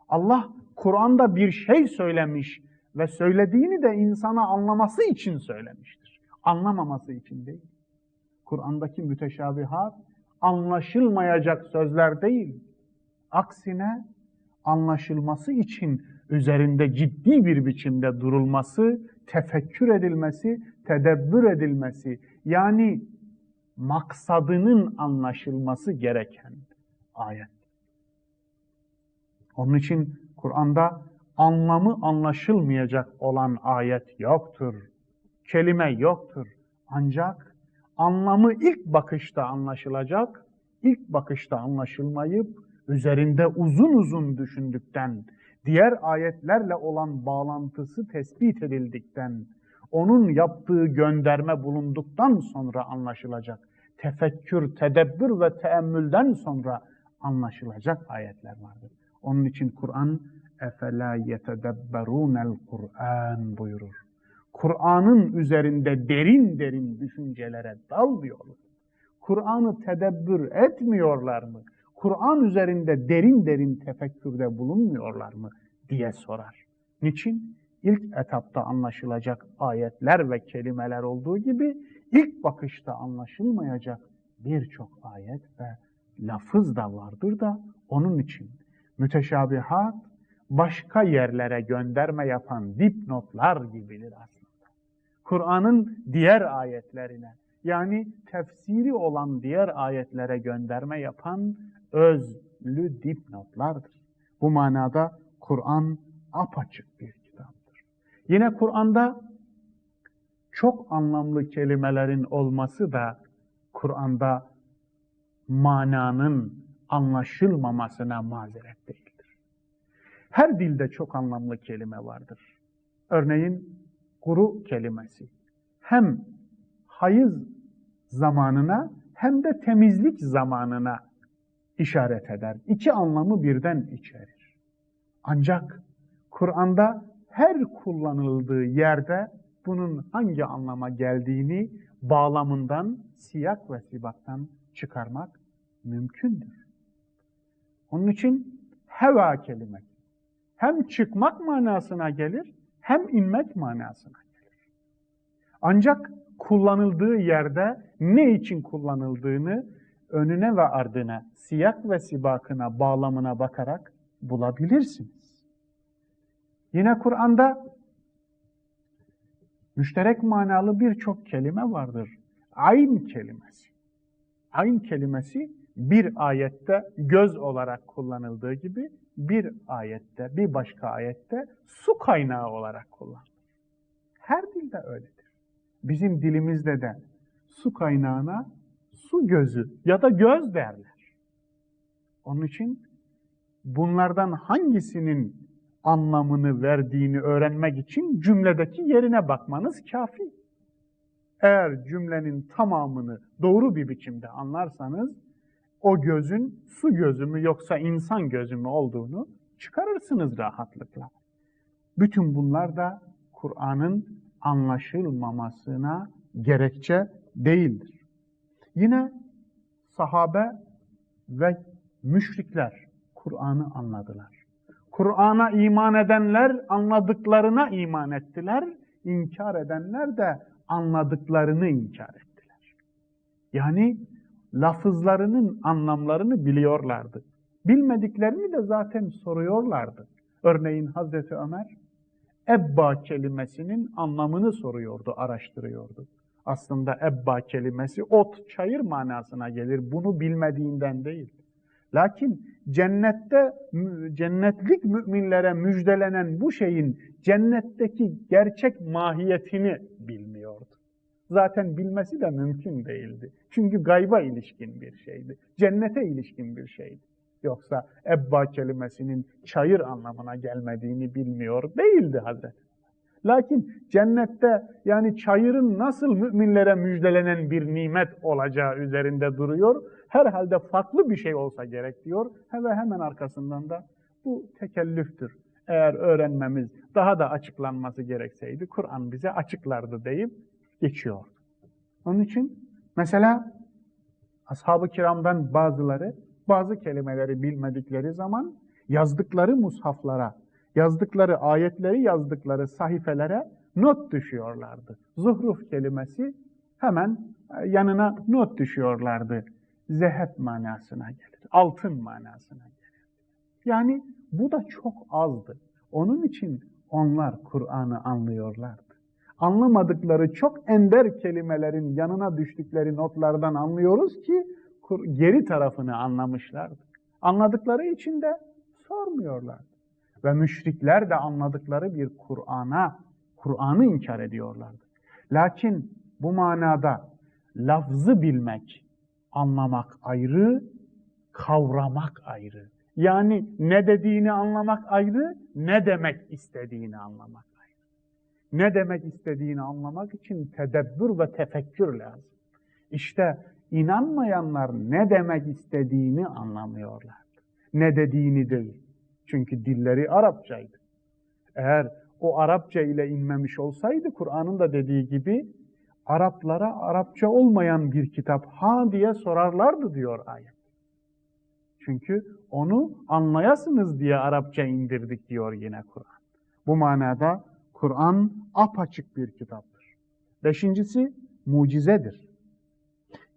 Allah Kur'an'da bir şey söylemiş ve söylediğini de insana anlaması için söylemiştir. Anlamaması için değil. Kur'an'daki müteşabihat anlaşılmayacak sözler değil. Aksine anlaşılması için üzerinde ciddi bir biçimde durulması, tefekkür edilmesi, tedebbür edilmesi, yani maksadının anlaşılması gereken ayet. Onun için Kur'an'da anlamı anlaşılmayacak olan ayet yoktur. Kelime yoktur. Ancak anlamı ilk bakışta anlaşılacak, ilk bakışta anlaşılmayıp üzerinde uzun uzun düşündükten, diğer ayetlerle olan bağlantısı tespit edildikten, onun yaptığı gönderme bulunduktan sonra anlaşılacak, tefekkür, tedebbür ve teemmülden sonra anlaşılacak ayetler vardır. Onun için Kur'an اَفَلَا يَتَدَبَّرُونَ الْقُرْآنِ buyurur. Kur'an'ın üzerinde derin derin düşüncelere dalmıyorlar. Kur'an'ı tedebbür etmiyorlar mı? Kur'an üzerinde derin derin tefekkürde bulunmuyorlar mı diye sorar. Niçin? İlk etapta anlaşılacak ayetler ve kelimeler olduğu gibi ilk bakışta anlaşılmayacak birçok ayet ve lafız da vardır da onun için müteşabihat başka yerlere gönderme yapan dipnotlar gibidir aslında. Kur'an'ın diğer ayetlerine, yani tefsiri olan diğer ayetlere gönderme yapan özlü dipnotlardır. Bu manada Kur'an apaçık bir kitaptır. Yine Kur'an'da çok anlamlı kelimelerin olması da Kur'an'da mananın anlaşılmamasına mazeret değildir. Her dilde çok anlamlı kelime vardır. Örneğin kuru kelimesi hem hayız zamanına hem de temizlik zamanına işaret eder. İki anlamı birden içerir. Ancak Kur'an'da her kullanıldığı yerde bunun hangi anlama geldiğini bağlamından, siyak ve sibaktan çıkarmak mümkündür. Onun için heva kelimesi hem çıkmak manasına gelir hem inmek manasına gelir. Ancak kullanıldığı yerde ne için kullanıldığını önüne ve ardına, siyak ve sibakına, bağlamına bakarak bulabilirsiniz. Yine Kur'an'da müşterek manalı birçok kelime vardır. Ayn kelimesi. Ayn kelimesi bir ayette göz olarak kullanıldığı gibi bir ayette, bir başka ayette su kaynağı olarak kullanılır. Her dilde öyledir. Bizim dilimizde de su kaynağına su gözü ya da göz derler. Onun için bunlardan hangisinin anlamını verdiğini öğrenmek için cümledeki yerine bakmanız kafi. Eğer cümlenin tamamını doğru bir biçimde anlarsanız o gözün su gözü mü yoksa insan gözü mü olduğunu çıkarırsınız rahatlıkla. Bütün bunlar da Kur'an'ın anlaşılmamasına gerekçe değildir. Yine sahabe ve müşrikler Kur'an'ı anladılar. Kur'an'a iman edenler anladıklarına iman ettiler, inkar edenler de anladıklarını inkar ettiler. Yani lafızlarının anlamlarını biliyorlardı. Bilmediklerini de zaten soruyorlardı. Örneğin Hazreti Ömer, ebba kelimesinin anlamını soruyordu, araştırıyordu. Aslında ebba kelimesi ot, çayır manasına gelir. Bunu bilmediğinden değil. Lakin cennetlik müminlere müjdelenen bu şeyin cennetteki gerçek mahiyetini bilmiyordu. Zaten bilmesi de mümkün değildi. Çünkü gayba ilişkin bir şeydi. Cennete ilişkin bir şeydi. Yoksa ebba kelimesinin çayır anlamına gelmediğini bilmiyor değildi Hazreti. Lakin cennette yani çayırın nasıl müminlere müjdelenen bir nimet olacağı üzerinde duruyor. Herhalde farklı bir şey olsa gerek diyor. Ve hemen arkasından da bu tekellüftür. Eğer öğrenmemiz daha da açıklanması gerekseydi Kur'an bize açıklardı deyip geçiyor. Onun için mesela ashab-ı kiramdan bazıları bazı kelimeleri bilmedikleri zaman yazdıkları mushaflara, yazdıkları ayetleri yazdıkları sahifelere not düşüyorlardı. Zuhruf kelimesi hemen yanına not düşüyorlardı. Zeheb manasına gelir, altın manasına gelir. Yani bu da çok azdı. Onun için onlar Kur'an'ı anlıyorlardı. Anlamadıkları çok ender kelimelerin yanına düştükleri notlardan anlıyoruz ki geri tarafını anlamışlardı. Anladıkları için de sormuyorlardı. Ve müşrikler de anladıkları bir Kur'an'ı inkar ediyorlardı. Lakin bu manada lafzı bilmek, anlamak ayrı, kavramak ayrı. Yani ne dediğini anlamak ayrı, ne demek istediğini anlamak ayrı. Ne demek istediğini anlamak için tedebbür ve tefekkür lazım. İşte inanmayanlar ne demek istediğini anlamıyorlardı. Ne dediğini değil. Çünkü dilleri Arapçaydı. Eğer o Arapça ile inmemiş olsaydı Kur'an'ın da dediği gibi Araplara Arapça olmayan bir kitap ha diye sorarlardı diyor ayet. Çünkü onu anlayasınız diye Arapça indirdik diyor yine Kur'an. Bu manada Kur'an apaçık bir kitaptır. Beşincisi mucizedir.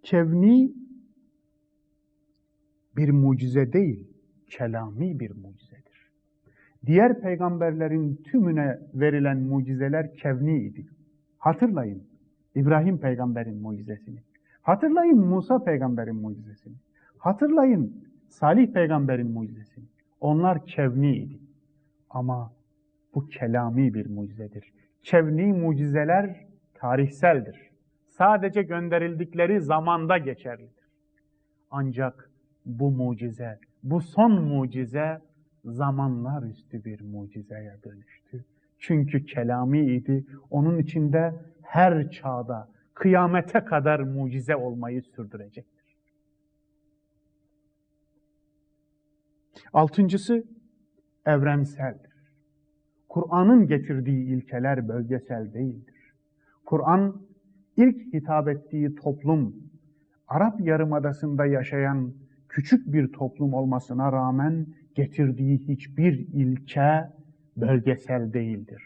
Kevni bir mucize değil, kelami bir mucizedir. Diğer peygamberlerin tümüne verilen mucizeler kevni idi. Hatırlayın İbrahim peygamberin mucizesini. Hatırlayın Musa peygamberin mucizesini. Hatırlayın Salih peygamberin mucizesini. Onlar kevni idi. Ama bu kelami bir mucizedir. Kevni mucizeler tarihseldir. Sadece gönderildikleri zamanda geçerlidir. Ancak bu mucize, bu son mucize zamanlar üstü bir mucizeye dönüştü. Çünkü kelami idi. Onun içinde her çağda, kıyamete kadar mucize olmayı sürdürecektir. Altıncısı, evrenseldir. Kur'an'ın getirdiği ilkeler bölgesel değildir. Kur'an, ilk hitap ettiği toplum, Arap Yarımadası'nda yaşayan küçük bir toplum olmasına rağmen getirdiği hiçbir ilke bölgesel değildir.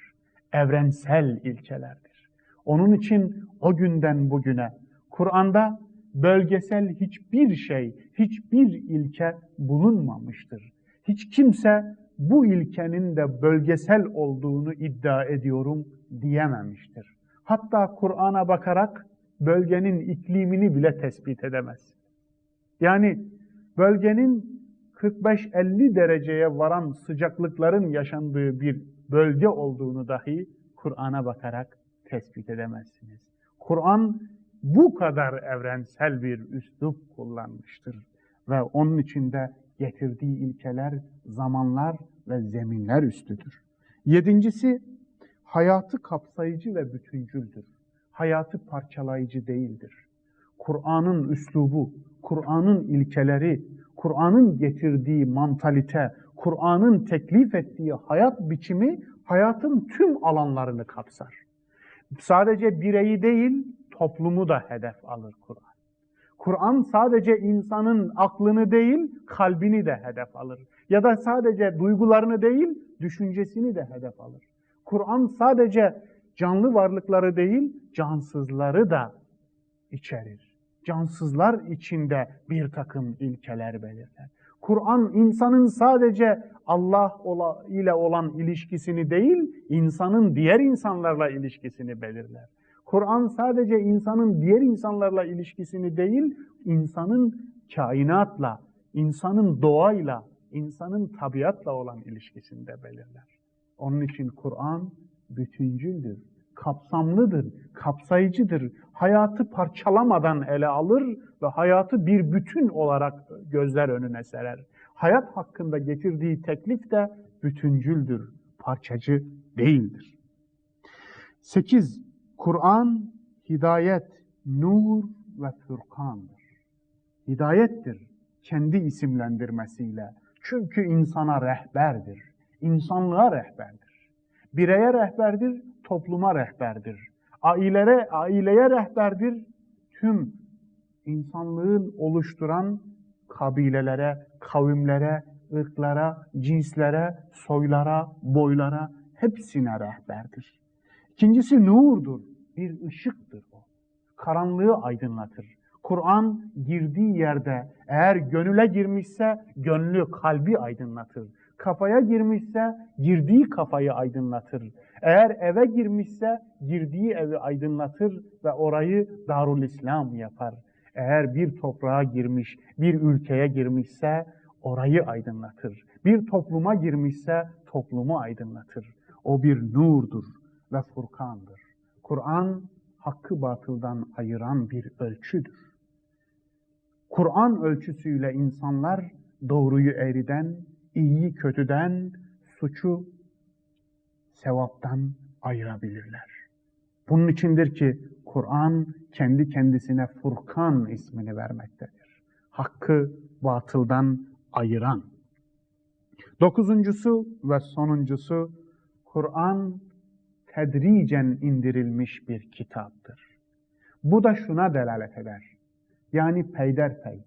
Evrensel ilkelerdir. Onun için o günden bugüne Kur'an'da bölgesel hiçbir şey, hiçbir ilke bulunmamıştır. Hiç kimse bu ilkenin de bölgesel olduğunu iddia ediyorum diyememiştir. Hatta Kur'an'a bakarak bölgenin iklimini bile tespit edemez. Yani bölgenin 45-50 dereceye varan sıcaklıkların yaşandığı bir bölge olduğunu dahi Kur'an'a bakarak tespit edemezsiniz. Kur'an bu kadar evrensel bir üslup kullanmıştır ve onun içinde getirdiği ilkeler, zamanlar ve zeminler üstüdür. Yedincisi, hayatı kapsayıcı ve bütüncüldür. Hayatı parçalayıcı değildir. Kur'an'ın üslubu, Kur'an'ın ilkeleri, Kur'an'ın getirdiği mantalite, Kur'an'ın teklif ettiği hayat biçimi hayatın tüm alanlarını kapsar. Sadece bireyi değil, toplumu da hedef alır Kur'an. Kur'an sadece insanın aklını değil, kalbini de hedef alır. Ya da sadece duygularını değil, düşüncesini de hedef alır. Kur'an sadece canlı varlıkları değil, cansızları da içerir. Cansızlar içinde bir takım ilkeler belirler. Kur'an insanın sadece Allah ile olan ilişkisini değil, insanın diğer insanlarla ilişkisini belirler. Kur'an sadece insanın diğer insanlarla ilişkisini değil, insanın kainatla, insanın doğayla, insanın tabiatla olan ilişkisini de belirler. Onun için Kur'an bütüncüldür, kapsamlıdır, kapsayıcıdır. Hayatı parçalamadan ele alır ve hayatı bir bütün olarak gözler önüne serer. Hayat hakkında getirdiği teklif de bütüncüldür, parçacı değildir. 8. Kur'an, hidayet, nur ve furkandır. Hidayettir kendi isimlendirmesiyle. Çünkü insana rehberdir, insanlığa rehberdir. Bireye rehberdir, topluma rehberdir. Aileye rehberdir, tüm insanlığın oluşturan kabilelere, kavimlere, ırklara, cinslere, soylara, boylara hepsine rehberdir. İkincisi nurdur, bir ışıktır o. Karanlığı aydınlatır. Kur'an girdiği yerde eğer gönüle girmişse gönlü, kalbi aydınlatır. Kafaya girmişse girdiği kafayı aydınlatır. Eğer eve girmişse girdiği evi aydınlatır ve orayı Darul İslam yapar. Eğer bir toprağa girmiş, bir ülkeye girmişse orayı aydınlatır. Bir topluma girmişse toplumu aydınlatır. O bir nurdur ve furkandır. Kur'an hakkı batıldan ayıran bir ölçüdür. Kur'an ölçüsüyle insanlar doğruyu eğriden, iyiyi kötüden, suçu sevaptan ayırabilirler. Bunun içindir ki Kur'an kendi kendisine Furkan ismini vermektedir. Hakkı batıldan ayıran. Dokuzuncusu ve sonuncusu, Kur'an tedricen indirilmiş bir kitaptır. Bu da şuna delalet eder. Yani peyderpey.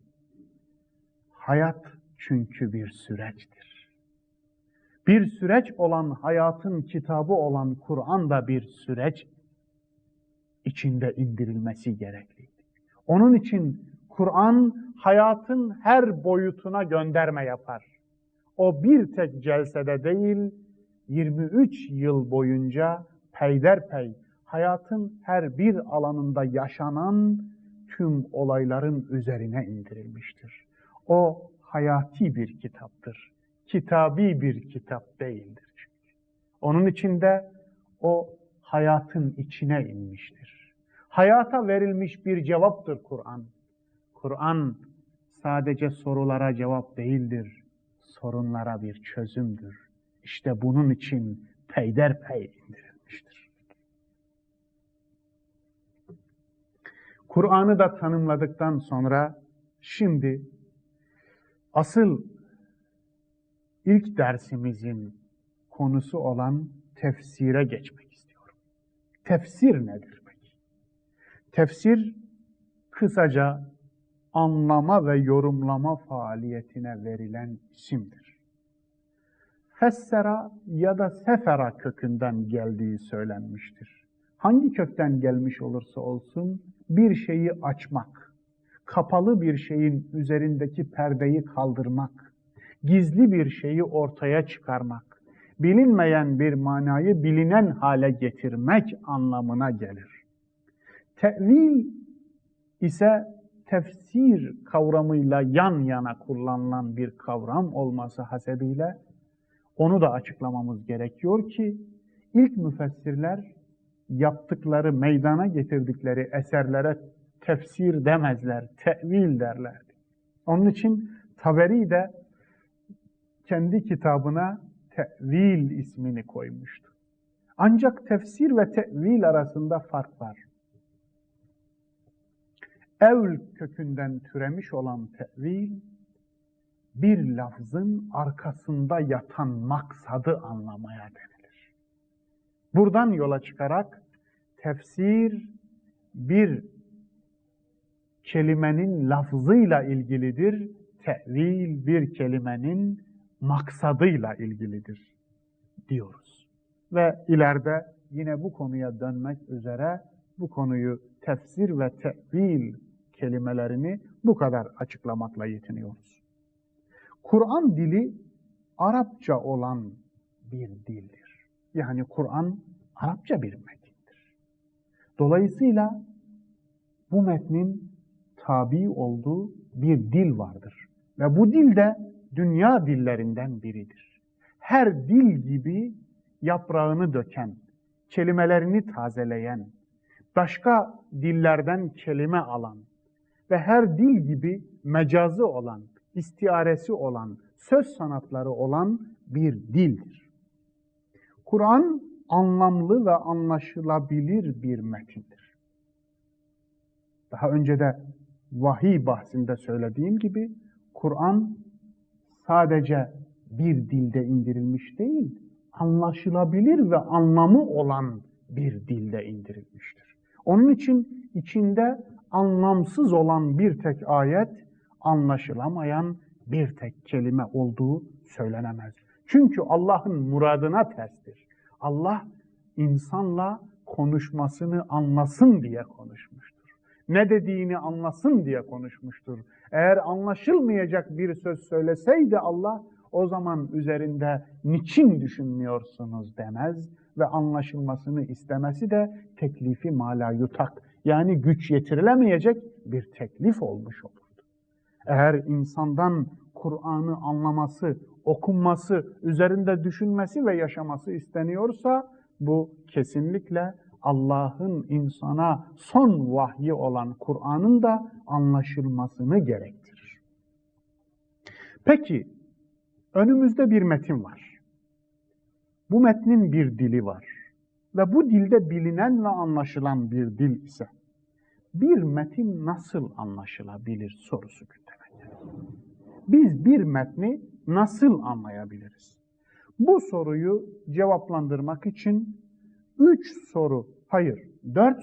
Hayat çünkü bir süreçtir. Bir süreç olan hayatın kitabı olan Kur'an da bir süreç içinde indirilmesi gerekli. Onun için Kur'an hayatın her boyutuna gönderme yapar. O bir tek celsede değil, 23 yıl boyunca peyderpey hayatın her bir alanında yaşanan tüm olayların üzerine indirilmiştir. O hayati bir kitaptır. Kitabi bir kitap değildir çünkü. Onun içinde o hayatın içine inmiştir. Hayata verilmiş bir cevaptır Kur'an. Kur'an sadece sorulara cevap değildir, sorunlara bir çözümdür. İşte bunun için peyderpey indirilmiştir. Kur'an'ı da tanımladıktan sonra şimdi asıl ilk dersimizin konusu olan tefsire geçmek istiyorum. Tefsir nedir peki? Tefsir kısaca anlama ve yorumlama faaliyetine verilen isimdir. Fessera ya da sefera kökünden geldiği söylenmiştir. Hangi kökten gelmiş olursa olsun bir şeyi açmak, kapalı bir şeyin üzerindeki perdeyi kaldırmak, gizli bir şeyi ortaya çıkarmak, bilinmeyen bir manayı bilinen hale getirmek anlamına gelir. Tevil ise tefsir kavramıyla yan yana kullanılan bir kavram olması hasebiyle onu da açıklamamız gerekiyor ki ilk müfessirler yaptıkları, meydana getirdikleri eserlere tefsir demezler, tevil derlerdi. Onun için Taberi de kendi kitabına tevil ismini koymuştu. Ancak tefsir ve tevil arasında fark var. Evl kökünden türemiş olan tevil, bir lafzın arkasında yatan maksadı anlamaya denilir. Buradan yola çıkarak tefsir bir kelimenin lafzıyla ilgilidir, tevil bir kelimenin maksadıyla ilgilidir diyoruz. Ve ileride yine bu konuya dönmek üzere bu konuyu tefsir ve tevil kelimelerini bu kadar açıklamakla yetiniyoruz. Kur'an dili Arapça olan bir dildir. Yani Kur'an Arapça bir metindir. Dolayısıyla bu metnin tabi olduğu bir dil vardır. Ve bu dil de dünya dillerinden biridir. Her dil gibi yaprağını döken, kelimelerini tazeleyen, başka dillerden kelime alan ve her dil gibi mecazı olan, istiaresi olan, söz sanatları olan bir dildir. Kur'an anlamlı ve anlaşılabilir bir metindir. Daha önce de vahiy bahsinde söylediğim gibi Kur'an sadece bir dilde indirilmiş değil, anlaşılabilir ve anlamı olan bir dilde indirilmiştir. Onun için içinde anlamsız olan bir tek ayet, anlaşılamayan bir tek kelime olduğu söylenemez. Çünkü Allah'ın muradına terstir. Allah insanla konuşmasını anlasın diye konuşmuştur. Ne dediğini anlasın diye konuşmuştur. Eğer anlaşılmayacak bir söz söyleseydi Allah, o zaman üzerinde niçin düşünmüyorsunuz demez ve anlaşılmasını istemesi de teklifi mala yutak, yani güç yetirilemeyecek bir teklif olmuş olurdu. Eğer insandan Kur'an'ı anlaması, okunması, üzerinde düşünmesi ve yaşaması isteniyorsa bu kesinlikle Allah'ın insana son vahyi olan Kur'an'ın da anlaşılmasını gerektirir. Peki, önümüzde bir metin var. Bu metnin bir dili var. Ve bu dilde bilinen ve anlaşılan bir dil ise bir metin nasıl anlaşılabilir sorusu gündeme gelir. Biz bir metni nasıl anlayabiliriz? Bu soruyu cevaplandırmak için 4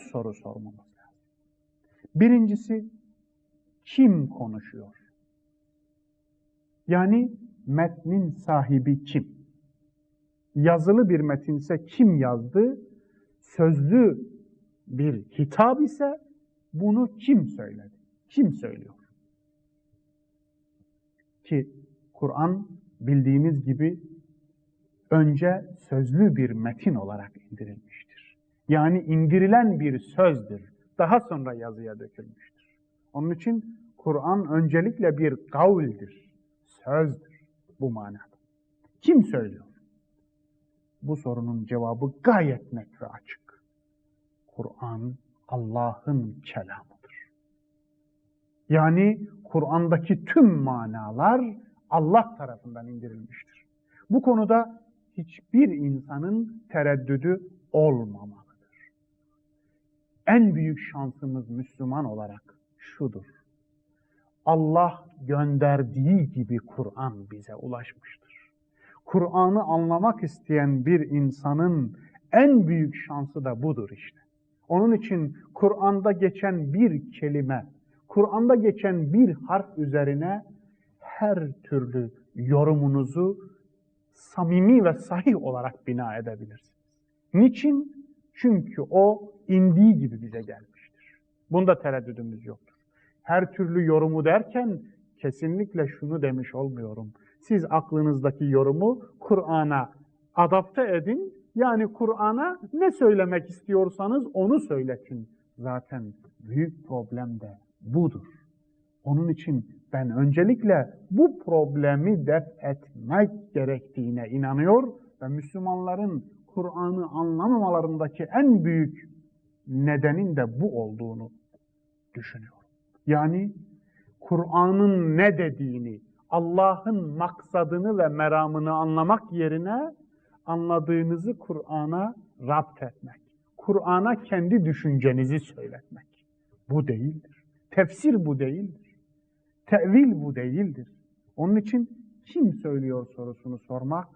soru sormamız lazım. Birincisi, kim konuşuyor? Yani metnin sahibi kim? Yazılı bir metinse kim yazdı? Sözlü bir hitap ise bunu kim söyledi? Kim söylüyor? Ki Kur'an bildiğiniz gibi önce sözlü bir metin olarak indirilmiştir. Yani indirilen bir sözdür. Daha sonra yazıya dökülmüştür. Onun için Kur'an öncelikle bir kavldir, sözdür bu manada. Kim söylüyor? Bu sorunun cevabı gayet net ve açık. Kur'an Allah'ın kelamıdır. Yani Kur'an'daki tüm manalar Allah tarafından indirilmiştir. Bu konuda hiçbir insanın tereddüdü olmamalıdır. En büyük şansımız Müslüman olarak şudur: Allah gönderdiği gibi Kur'an bize ulaşmıştır. Kur'an'ı anlamak isteyen bir insanın en büyük şansı da budur işte. Onun için Kur'an'da geçen bir kelime, Kur'an'da geçen bir harf üzerine her türlü yorumunuzu samimi ve sahih olarak bina edebilirsiniz. Niçin? Çünkü o indiği gibi bize gelmiştir. Bunda tereddüdümüz yoktur. Her türlü yorumu derken kesinlikle şunu demiş olmuyorum: siz aklınızdaki yorumu Kur'an'a adapte edin, yani Kur'an'a ne söylemek istiyorsanız onu söyletin. Zaten büyük problem de budur. Onun için ben öncelikle bu problemi def etmek gerektiğine inanıyor ve Müslümanların Kur'an'ı anlamamalarındaki en büyük nedenin de bu olduğunu düşünüyorum. Yani Kur'an'ın ne dediğini, Allah'ın maksadını ve meramını anlamak yerine anladığınızı Kur'an'a rapt etmek, Kur'an'a kendi düşüncenizi söyletmek. Bu değildir. Tefsir bu değildir. Tevil bu değildir. Onun için kim söylüyor sorusunu sormak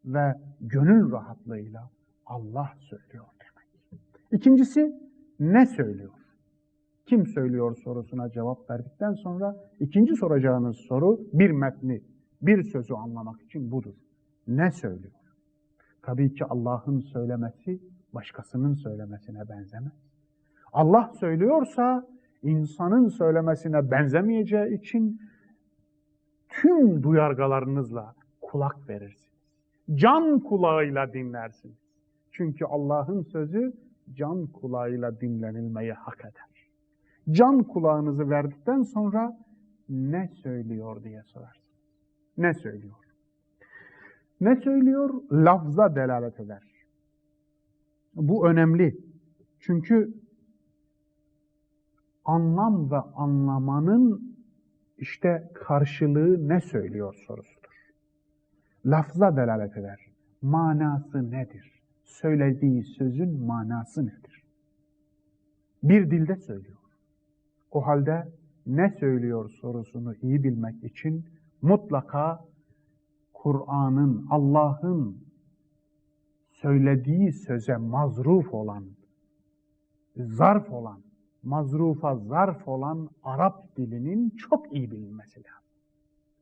ve gönül rahatlığıyla Allah söylüyor demek. İkincisi, ne söylüyor? Kim söylüyor sorusuna cevap verdikten sonra ikinci soracağınız soru bir metni, bir sözü anlamak için budur. Ne söylüyor? Tabii ki Allah'ın söylemesi başkasının söylemesine benzemez. Allah söylüyorsa insanın söylemesine benzemeyeceği için tüm duyargalarınızla kulak verirsiniz. Can kulağıyla dinlersiniz. Çünkü Allah'ın sözü can kulağıyla dinlenilmeyi hak eder. Can kulağınızı verdikten sonra ne söylüyor diye sorarsınız. Ne söylüyor? Ne söylüyor? Lafza delalet eder. Bu önemli. Çünkü anlam ve anlamanın işte karşılığı ne söylüyor sorusudur. Lafza delalet eder. Manası nedir? Söylediği sözün manası nedir? Bir dilde söylüyor. O halde ne söylüyor sorusunu iyi bilmek için mutlaka Kur'an'ın, Allah'ın söylediği söze mazruf olan, zarf olan, mazrufa zarf olan Arap dilinin çok iyi bilinmesi lazım.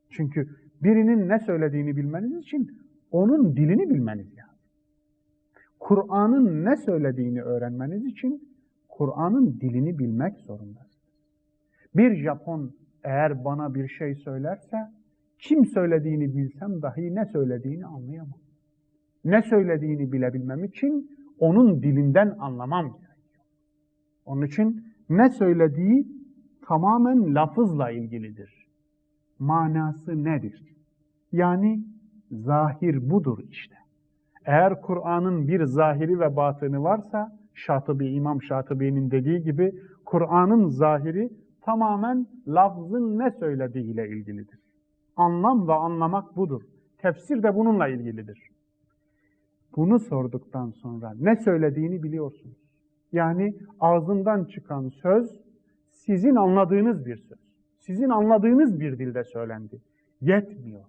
Çünkü birinin ne söylediğini bilmeniz için onun dilini bilmeniz lazım. Kur'an'ın ne söylediğini öğrenmeniz için Kur'an'ın dilini bilmek zorundasınız. Bir Japon eğer bana bir şey söylerse, kim söylediğini bilsem dahi ne söylediğini anlayamam. Ne söylediğini bilebilmem için onun dilinden anlamam gerekiyor. Onun için ne söylediği tamamen lafızla ilgilidir. Manası nedir? Yani zahir budur işte. Eğer Kur'an'ın bir zahiri ve batını varsa, İmam Şatıbi'nin dediği gibi Kur'an'ın zahiri tamamen lafzın ne söylediğiyle ilgilidir. Anlam ve anlamak budur. Tefsir de bununla ilgilidir. Bunu sorduktan sonra ne söylediğini biliyorsunuz. Yani ağzından çıkan söz sizin anladığınız bir söz. Sizin anladığınız bir dilde söylendi. Yetmiyor.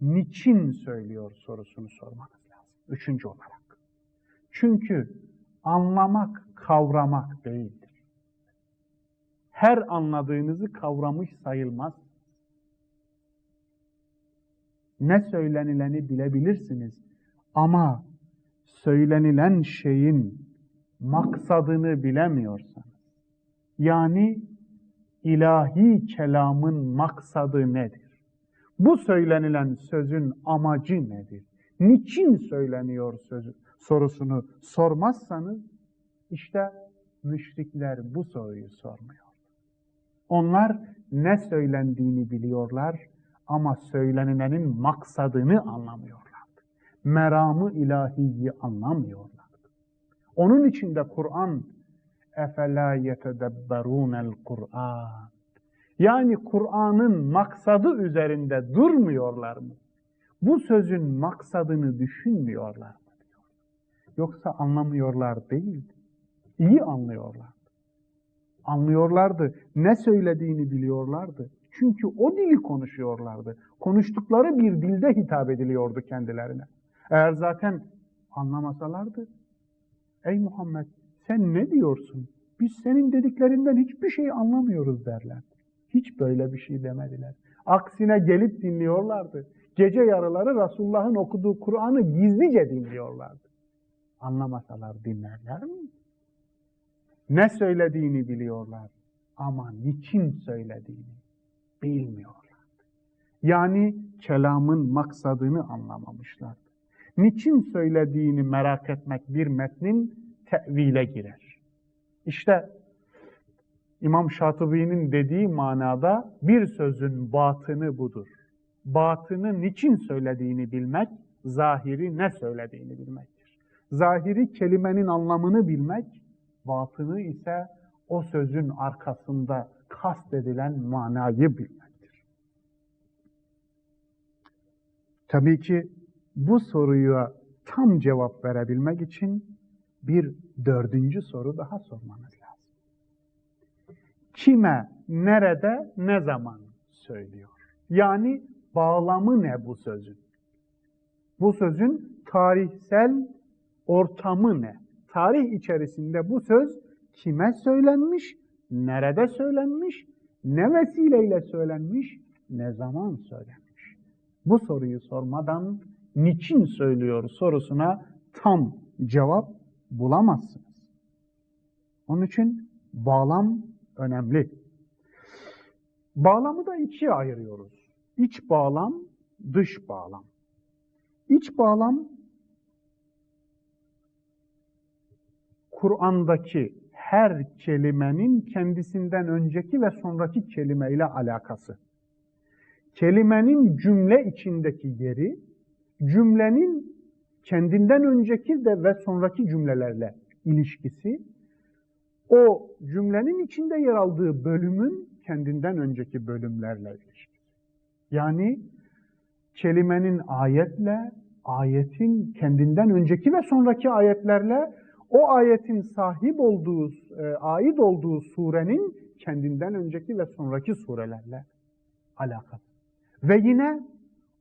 Niçin söylüyor sorusunu sormanız lazım. Üçüncü olarak. Çünkü anlamak, kavramak değildir. Her anladığınızı kavramış sayılmaz. Ne söylenileni bilebilirsiniz ama söylenilen şeyin maksadını bilemiyorsanız, yani ilahi kelamın maksadı nedir? Bu söylenilen sözün amacı nedir? Niçin söyleniyor sözü sorusunu sormazsanız, işte müşrikler bu soruyu sormuyor. Onlar ne söylendiğini biliyorlar ama söylenilenin maksadını anlamıyorlardı. Meramı ilahiyi anlamıyorlardı. Onun için de Kur'an اَفَلَا يَتَدَبَّرُونَ الْقُرْآنِ, yani Kur'an'ın maksadı üzerinde durmuyorlar mı? Bu sözün maksadını düşünmüyorlar mı diyor. Yoksa anlamıyorlar değil, iyi anlıyorlar. Anlıyorlardı, ne söylediğini biliyorlardı. Çünkü o dili konuşuyorlardı. Konuştukları bir dilde hitap ediliyordu kendilerine. Eğer zaten anlamasalardı, ey Muhammed sen ne diyorsun? Biz senin dediklerinden hiçbir şey anlamıyoruz derler. Hiç böyle bir şey demediler. Aksine gelip dinliyorlardı. Gece yarıları Resulullah'ın okuduğu Kur'an'ı gizlice dinliyorlardı. Anlamasalar dinlerler mi? Ne söylediğini biliyorlar ama niçin söylediğini bilmiyorlar. Yani kelamın maksadını anlamamışlar. Niçin söylediğini merak etmek bir metnin tevile girer. İşte İmam Şatıbi'nin dediği manada bir sözün batını budur. Batını niçin söylediğini bilmek, zahiri ne söylediğini bilmektir. Zahiri kelimenin anlamını bilmek, batını ise o sözün arkasında kastedilen manayı bilmektir. Tabii ki bu soruya tam cevap verebilmek için bir dördüncü soru daha sormanız lazım. Kime, nerede, ne zaman söylüyor? Yani bağlamı ne bu sözün? Bu sözün tarihsel ortamı ne? Tarih içerisinde bu söz kime söylenmiş, nerede söylenmiş, ne vesileyle söylenmiş, ne zaman söylenmiş? Bu soruyu sormadan niçin söylüyor sorusuna tam cevap bulamazsınız. Onun için bağlam önemli. Bağlamı da ikiye ayırıyoruz. İç bağlam, dış bağlam. İç bağlam, Kur'an'daki her kelimenin kendisinden önceki ve sonraki kelimeyle alakası. Kelimenin cümle içindeki yeri, cümlenin kendinden önceki de ve sonraki cümlelerle ilişkisi, o cümlenin içinde yer aldığı bölümün kendinden önceki bölümlerle ilişkisi. Yani kelimenin ayetle, ayetin kendinden önceki ve sonraki ayetlerle, o ayetin sahip olduğu, ait olduğu surenin kendinden önceki ve sonraki surelerle alakası. Ve yine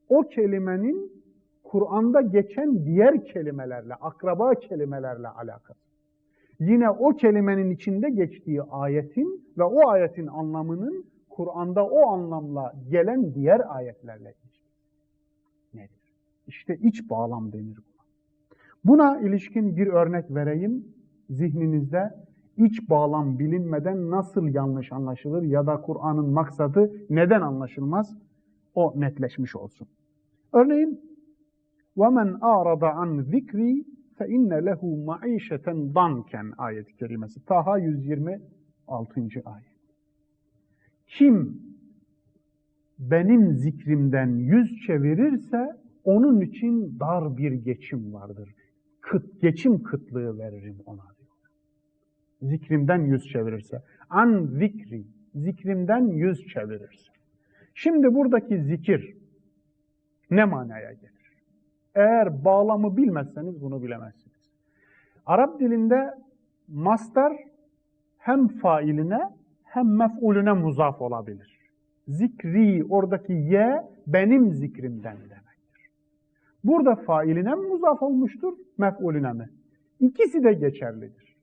o kelimenin Kur'an'da geçen diğer kelimelerle, akraba kelimelerle alakası. Yine o kelimenin içinde geçtiği ayetin ve o ayetin anlamının Kur'an'da o anlamla gelen diğer ayetlerle ilişkisi nedir? İşte iç bağlam denir buna. Buna ilişkin bir örnek vereyim zihninizde. İç bağlam bilinmeden nasıl yanlış anlaşılır ya da Kur'an'ın maksadı neden anlaşılmaz? O netleşmiş olsun. Örneğin وَمَنْ أَعْرَضَ عَنْ ذِكْرِي فَاِنَّ لَهُ مَعِيشَةً ضَنْكًا ayet-i kerimesi. Taha 126. ayet. Kim benim zikrimden yüz çevirirse onun için dar bir geçim vardır. Geçim kıtlığı veririm ona diyor. Zikrimden yüz çevirirse. An zikri, zikrimden yüz çevirirse. Şimdi buradaki zikir ne manaya gelir? Eğer bağlamı bilmezseniz bunu bilemezsiniz. Arap dilinde mastar hem failine hem mef'ulüne muzaf olabilir. Zikri, oradaki ye benim zikrimden demektir. Burada failine mi muzaf olmuştur, mef'ulüne mi? İkisi de geçerlidir.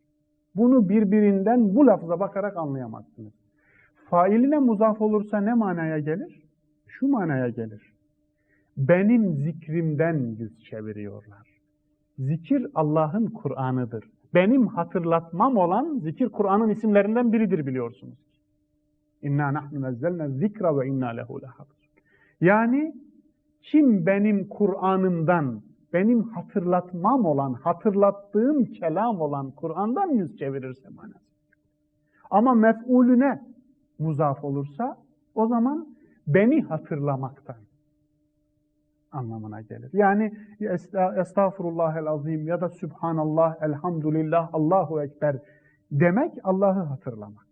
Bunu birbirinden bu lafza bakarak anlayamazsınız. Failine muzaf olursa ne manaya gelir? Şu manaya gelir. Benim zikrimden yüz çeviriyorlar. Zikir Allah'ın Kur'an'ıdır. Benim hatırlatmam olan zikir Kur'an'ın isimlerinden biridir biliyorsunuz. İnna nahnu nezzelne zikra ve inna lehu lehafizun. Yani kim benim Kur'an'ımdan, benim hatırlatmam olan, hatırlattığım kelam olan Kur'an'dan yüz çevirirse manası. Ama mef'ulüne muzaf olursa o zaman beni hatırlamaktan anlamına gelir. Yani estağfurullahel azim ya da Sübhanallah, elhamdülillah, Allahu ekber demek Allah'ı hatırlamak.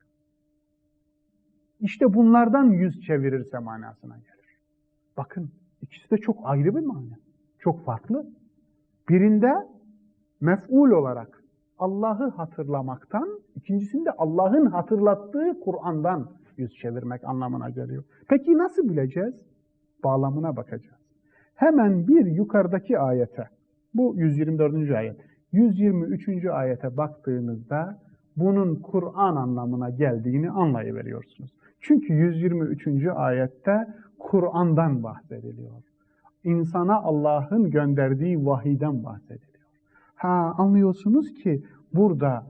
İşte bunlardan yüz çevirirse manasına gelir. Bakın İkisi de çok ayrı bir mana. Çok farklı. Birinde mef'ul olarak Allah'ı hatırlamaktan, ikincisinde Allah'ın hatırlattığı Kur'an'dan yüz çevirmek anlamına geliyor. Peki nasıl bileceğiz? Bağlamına bakacağız. Hemen bir yukarıdaki ayete, bu 124. ayet, 123. ayete baktığınızda bunun Kur'an anlamına geldiğini anlayıveriyorsunuz. Çünkü 123. ayette Kur'an'dan bahsediliyor. İnsana Allah'ın gönderdiği vahiyden bahsediliyor. Anlıyorsunuz ki burada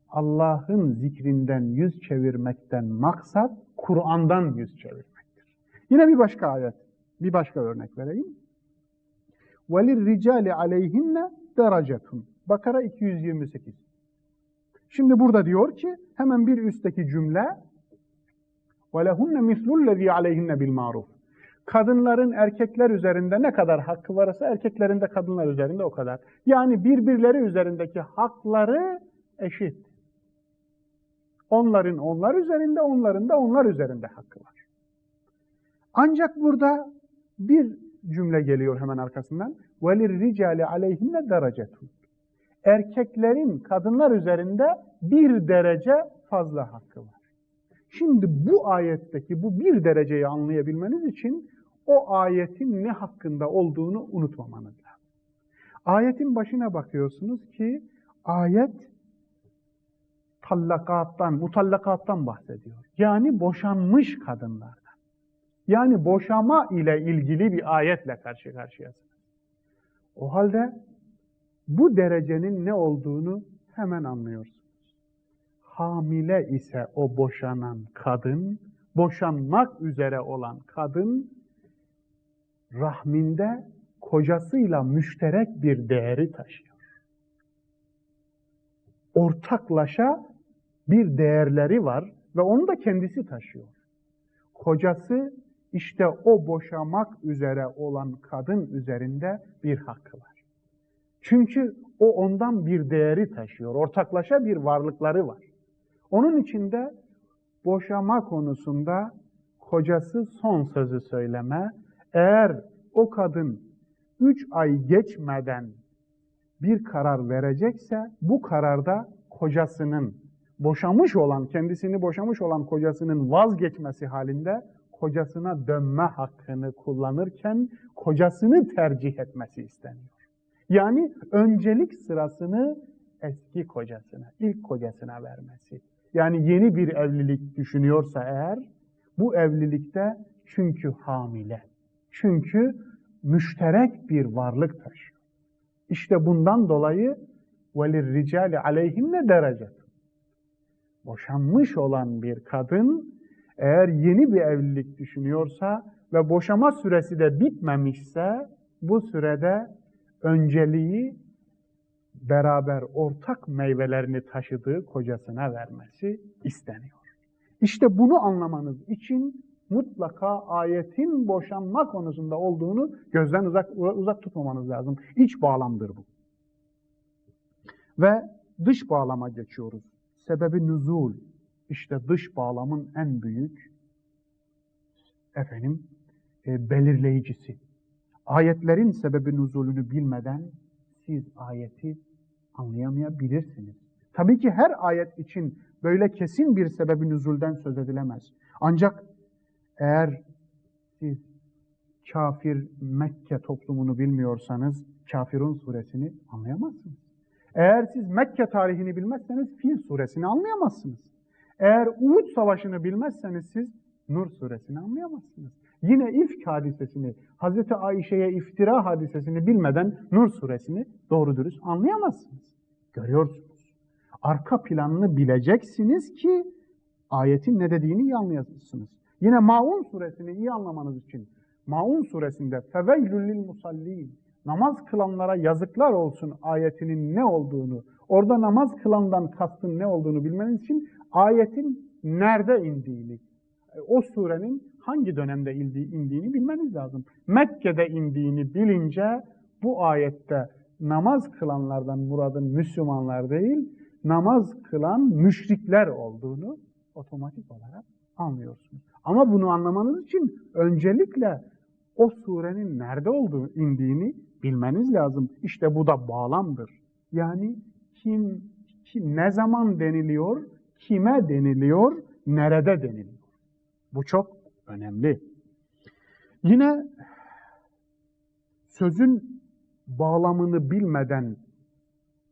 Allah'ın zikrinden yüz çevirmekten maksat Kur'an'dan yüz çevirmektir. Yine bir başka ayet, bir başka örnek vereyim. وَلِلْرِجَالِ عَلَيْهِنَّ دَرَجَةٌ Bakara 228. Şimdi burada diyor ki hemen bir üstteki cümle وَلَهُنَّ مِثْلُ الَّذ۪ي عَلَيْهِنَّ بِالْمَعْرُوفِ Kadınların erkekler üzerinde ne kadar hakkı varsa erkeklerin de kadınlar üzerinde o kadar. Yani birbirleri üzerindeki hakları eşit. Onların onlar üzerinde, onların da onlar üzerinde hakkı var. Ancak burada bir cümle geliyor hemen arkasından. وَلِلْرِجَالِ عَلَيْهِنَّ دَرَجَةٌ Erkeklerin kadınlar üzerinde bir derece fazla hakkı var. Şimdi bu ayetteki bu bir dereceyi anlayabilmeniz için o ayetin ne hakkında olduğunu unutmamanız lazım. Ayetin başına bakıyorsunuz ki ayet mutallakattan bahsediyor. Yani boşanmış kadınlardan. Yani boşama ile ilgili bir ayetle karşı karşıyasınız. O halde bu derecenin ne olduğunu hemen anlıyorsunuz. Hamile ise o boşanan kadın, boşanmak üzere olan kadın, rahminde kocasıyla müşterek bir değeri taşıyor. Ortaklaşa bir değerleri var ve onu da kendisi taşıyor. Kocası işte o boşamak üzere olan kadın üzerinde bir hakkı var. Çünkü o ondan bir değeri taşıyor. Ortaklaşa bir varlıkları var. Onun için de boşama konusunda kocası son sözü söyleme, eğer o kadın 3 ay geçmeden bir karar verecekse, bu kararda kocasının kendisini boşamış olan kocasının vazgeçmesi halinde kocasına dönme hakkını kullanırken kocasını tercih etmesi isteniyor. Yani öncelik sırasını eski kocasına, ilk kocasına vermesi. Yani yeni bir evlilik düşünüyorsa eğer, bu evlilikte çünkü hamile, çünkü müşterek bir varlık taşıyor. İşte bundan dolayı وَلِلْرِجَالِ عَلَيْهِمْنَ دَرَجَةٌ Boşanmış olan bir kadın eğer yeni bir evlilik düşünüyorsa ve boşama süresi de bitmemişse, bu sürede önceliği beraber ortak meyvelerini taşıdığı kocasına vermesi isteniyor. İşte bunu anlamanız için mutlaka ayetin boşanma konusunda olduğunu gözden uzak tutmamanız lazım. İç bağlamdır bu. Ve dış bağlama geçiyoruz. Sebebi nüzul. İşte dış bağlamın en büyük belirleyicisi. Ayetlerin sebebi nüzulünü bilmeden siz ayeti anlayamayabilirsiniz. Tabii ki her ayet için böyle kesin bir sebebi nüzulden söz edilemez. Ancak eğer siz kafir Mekke toplumunu bilmiyorsanız Kafirun suresini anlayamazsınız. Eğer siz Mekke tarihini bilmezseniz Fil suresini anlayamazsınız. Eğer Uhud savaşını bilmezseniz siz Nur suresini anlayamazsınız. Yine ifk hadisesini, Hazreti Ayşe'ye iftira hadisesini bilmeden Nur suresini doğru dürüst anlayamazsınız. Görüyorsunuz. Arka planını bileceksiniz ki ayetin ne dediğini iyi anlayasınız. Yine Maun suresini iyi anlamanız için Maun suresinde فَوَيْلُ لِلْمُصَلِّينَ Namaz kılanlara yazıklar olsun ayetinin ne olduğunu, orada namaz kılandan kastın ne olduğunu bilmeniz için ayetin nerede indiğini, o surenin hangi dönemde indiğini bilmeniz lazım. Mekke'de indiğini bilince bu ayette namaz kılanlardan muradın Müslümanlar değil, namaz kılan müşrikler olduğunu otomatik olarak anlıyorsunuz. Ama bunu anlamanız için öncelikle o surenin nerede indiğini bilmeniz lazım. İşte bu da bağlamdır. Yani ne zaman deniliyor, kime deniliyor, nerede deniliyor. Bu çok önemli. Yine sözün bağlamını bilmeden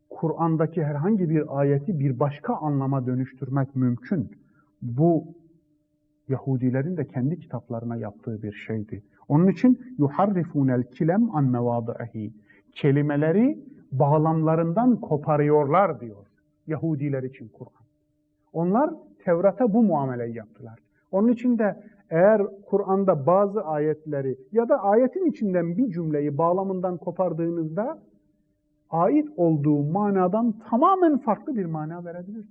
Kur'an'daki herhangi bir ayeti bir başka anlama dönüştürmek mümkün. Bu Yahudilerin de kendi kitaplarına yaptığı bir şeydi. Onun için yuharrifunel kilem an mevadihi. Kelimeleri bağlamlarından koparıyorlar diyor Yahudiler için Kur'an. Onlar Tevrat'a bu muameleyi yaptılar. Onun için de eğer Kur'an'da bazı ayetleri ya da ayetin içinden bir cümleyi bağlamından kopardığınızda ait olduğu manadan tamamen farklı bir mana verebilir.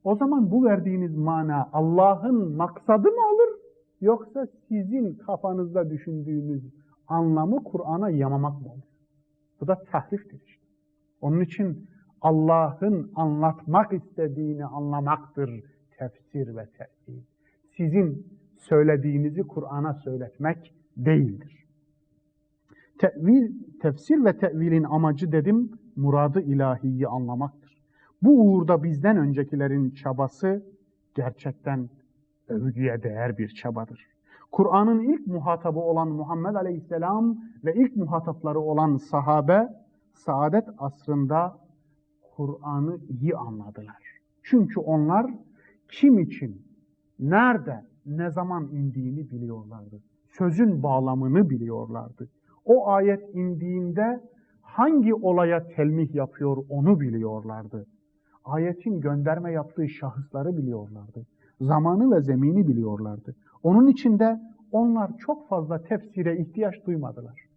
O zaman bu verdiğiniz mana Allah'ın maksadı mı olur? Yoksa sizin kafanızda düşündüğünüz anlamı Kur'an'a yamamak mı olur? Bu da tahriftir işte. Onun için Allah'ın anlatmak istediğini anlamaktır tefsir ve tevil. Sizin söylediğinizi Kur'an'a söyletmek değildir. Tefsir ve tevilin amacı dedim, muradı ilahiyi anlamaktır. Bu uğurda bizden öncekilerin çabası gerçekten övgüye değer bir çabadır. Kur'an'ın ilk muhatabı olan Muhammed Aleyhisselam ve ilk muhatapları olan sahabe, saadet asrında Kur'an'ı iyi anladılar. Çünkü onlar kim için, nerede, ne zaman indiğini biliyorlardı. Sözün bağlamını biliyorlardı. O ayet indiğinde hangi olaya telmih yapıyor onu biliyorlardı. Ayetin gönderme yaptığı şahısları biliyorlardı. Zamanı ve zemini biliyorlardı. Onun için de onlar çok fazla tefsire ihtiyaç duymadılar.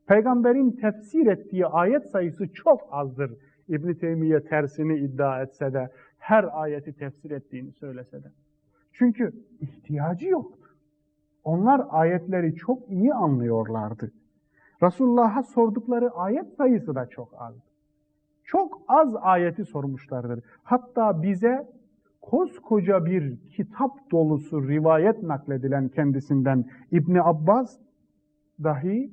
Peygamberin tefsir ettiği ayet sayısı çok azdır. İbn-i Teymiye tersini iddia etse de, her ayeti tefsir ettiğini söylese de. Çünkü ihtiyacı yoktu. Onlar ayetleri çok iyi anlıyorlardı. Resulullah'a sordukları ayet sayısı da çok az. Çok az ayeti sormuşlardır. Hatta bize koskoca bir kitap dolusu rivayet nakledilen kendisinden İbn Abbas dahi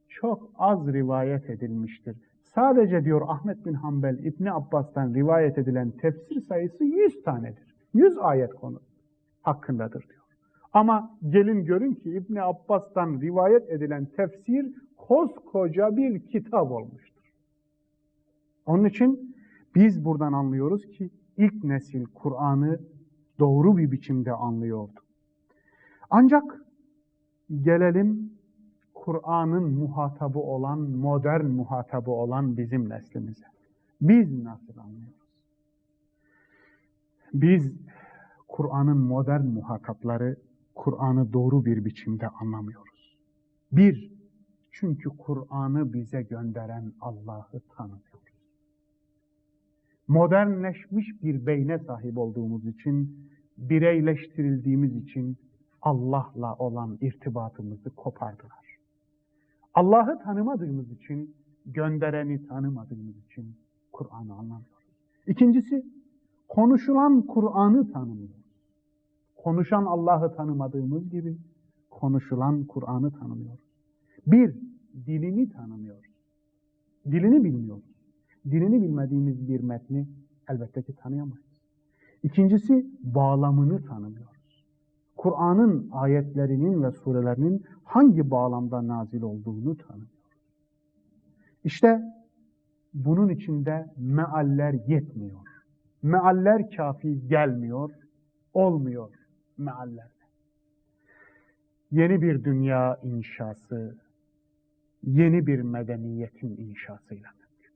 çok az rivayet edilmiştir. Sadece diyor Ahmet bin Hanbel İbn Abbas'tan rivayet edilen tefsir sayısı 100 tanedir. 100 ayet konu hakkındadır diyor. Ama gelin görün ki İbn Abbas'tan rivayet edilen tefsir koskoca bir kitap olmuştur. Onun için biz buradan anlıyoruz ki ilk nesil Kur'an'ı doğru bir biçimde anlıyordu. Ancak gelelim Kur'an'ın muhatabı olan, modern muhatabı olan bizim neslimize. Biz nasıl anlıyoruz? Biz Kur'an'ın modern muhatapları Kur'an'ı doğru bir biçimde anlamıyoruz. Bir, çünkü Kur'an'ı bize gönderen Allah'ı tanımıyoruz. Modernleşmiş bir beyne sahip olduğumuz için, bireyleştirildiğimiz için Allah'la olan irtibatımızı kopardılar. Allah'ı tanımadığımız için, göndereni tanımadığımız için Kur'an'ı anlamıyoruz. İkincisi, konuşulan Kur'an'ı tanımıyoruz. Konuşan Allah'ı tanımadığımız gibi konuşulan Kur'an'ı tanımıyoruz. Bir, dilini tanımıyoruz. Dilini bilmiyoruz. Dilini bilmediğimiz bir metni elbette ki tanıyamayız. İkincisi, bağlamını tanımıyoruz. Kur'an'ın ayetlerinin ve surelerinin hangi bağlamda nazil olduğunu tanımıyoruz. İşte bunun içinde mealler yetmiyor. Mealler kafi gelmiyor, olmuyor meallerle. Yeni bir dünya inşası, yeni bir medeniyetin inşasıyla mümkün.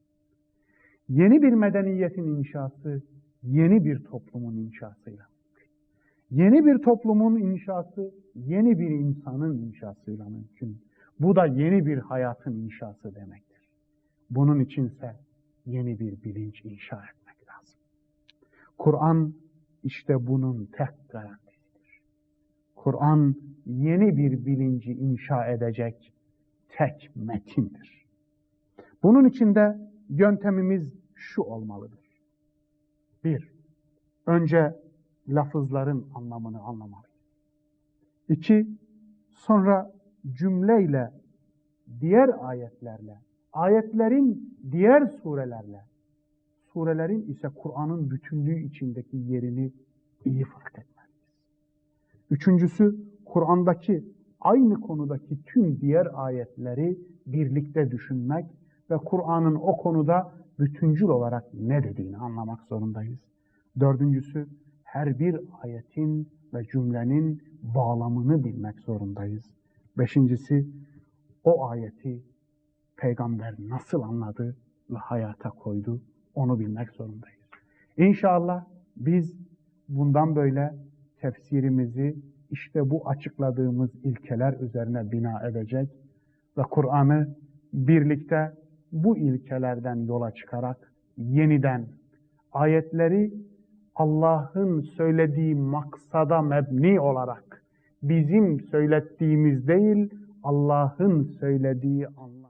Yeni bir medeniyetin inşası, yeni bir toplumun inşasıyla mümkün. Yeni bir toplumun inşası, yeni bir insanın inşasıyla mümkün. Bu da yeni bir hayatın inşası demektir. Bunun içinse yeni bir bilinç inşa etmek lazım. Kur'an işte bunun tek garantisidir. Kur'an yeni bir bilinci inşa edecek tek metindir. Bunun için de yöntemimiz şu olmalıdır. Bir, önce lafızların anlamını anlamalıyız. İki, sonra cümleyle, diğer ayetlerle, ayetlerin diğer surelerle, surelerin ise Kur'an'ın bütünlüğü içindeki yerini iyi fark etmeliyiz. Üçüncüsü, Kur'an'daki aynı konudaki tüm diğer ayetleri birlikte düşünmek ve Kur'an'ın o konuda bütüncül olarak ne dediğini anlamak zorundayız. Dördüncüsü, her bir ayetin ve cümlenin bağlamını bilmek zorundayız. Beşincisi, o ayeti Peygamber nasıl anladı ve hayata koydu, onu bilmek zorundayız. İnşallah biz bundan böyle tefsirimizi işte bu açıkladığımız ilkeler üzerine bina edecek ve Kur'an'ı birlikte bu ilkelerden yola çıkarak yeniden ayetleri Allah'ın söylediği maksada mebni olarak bizim söylettiğimiz değil, Allah'ın söylediği anlam.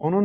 Onun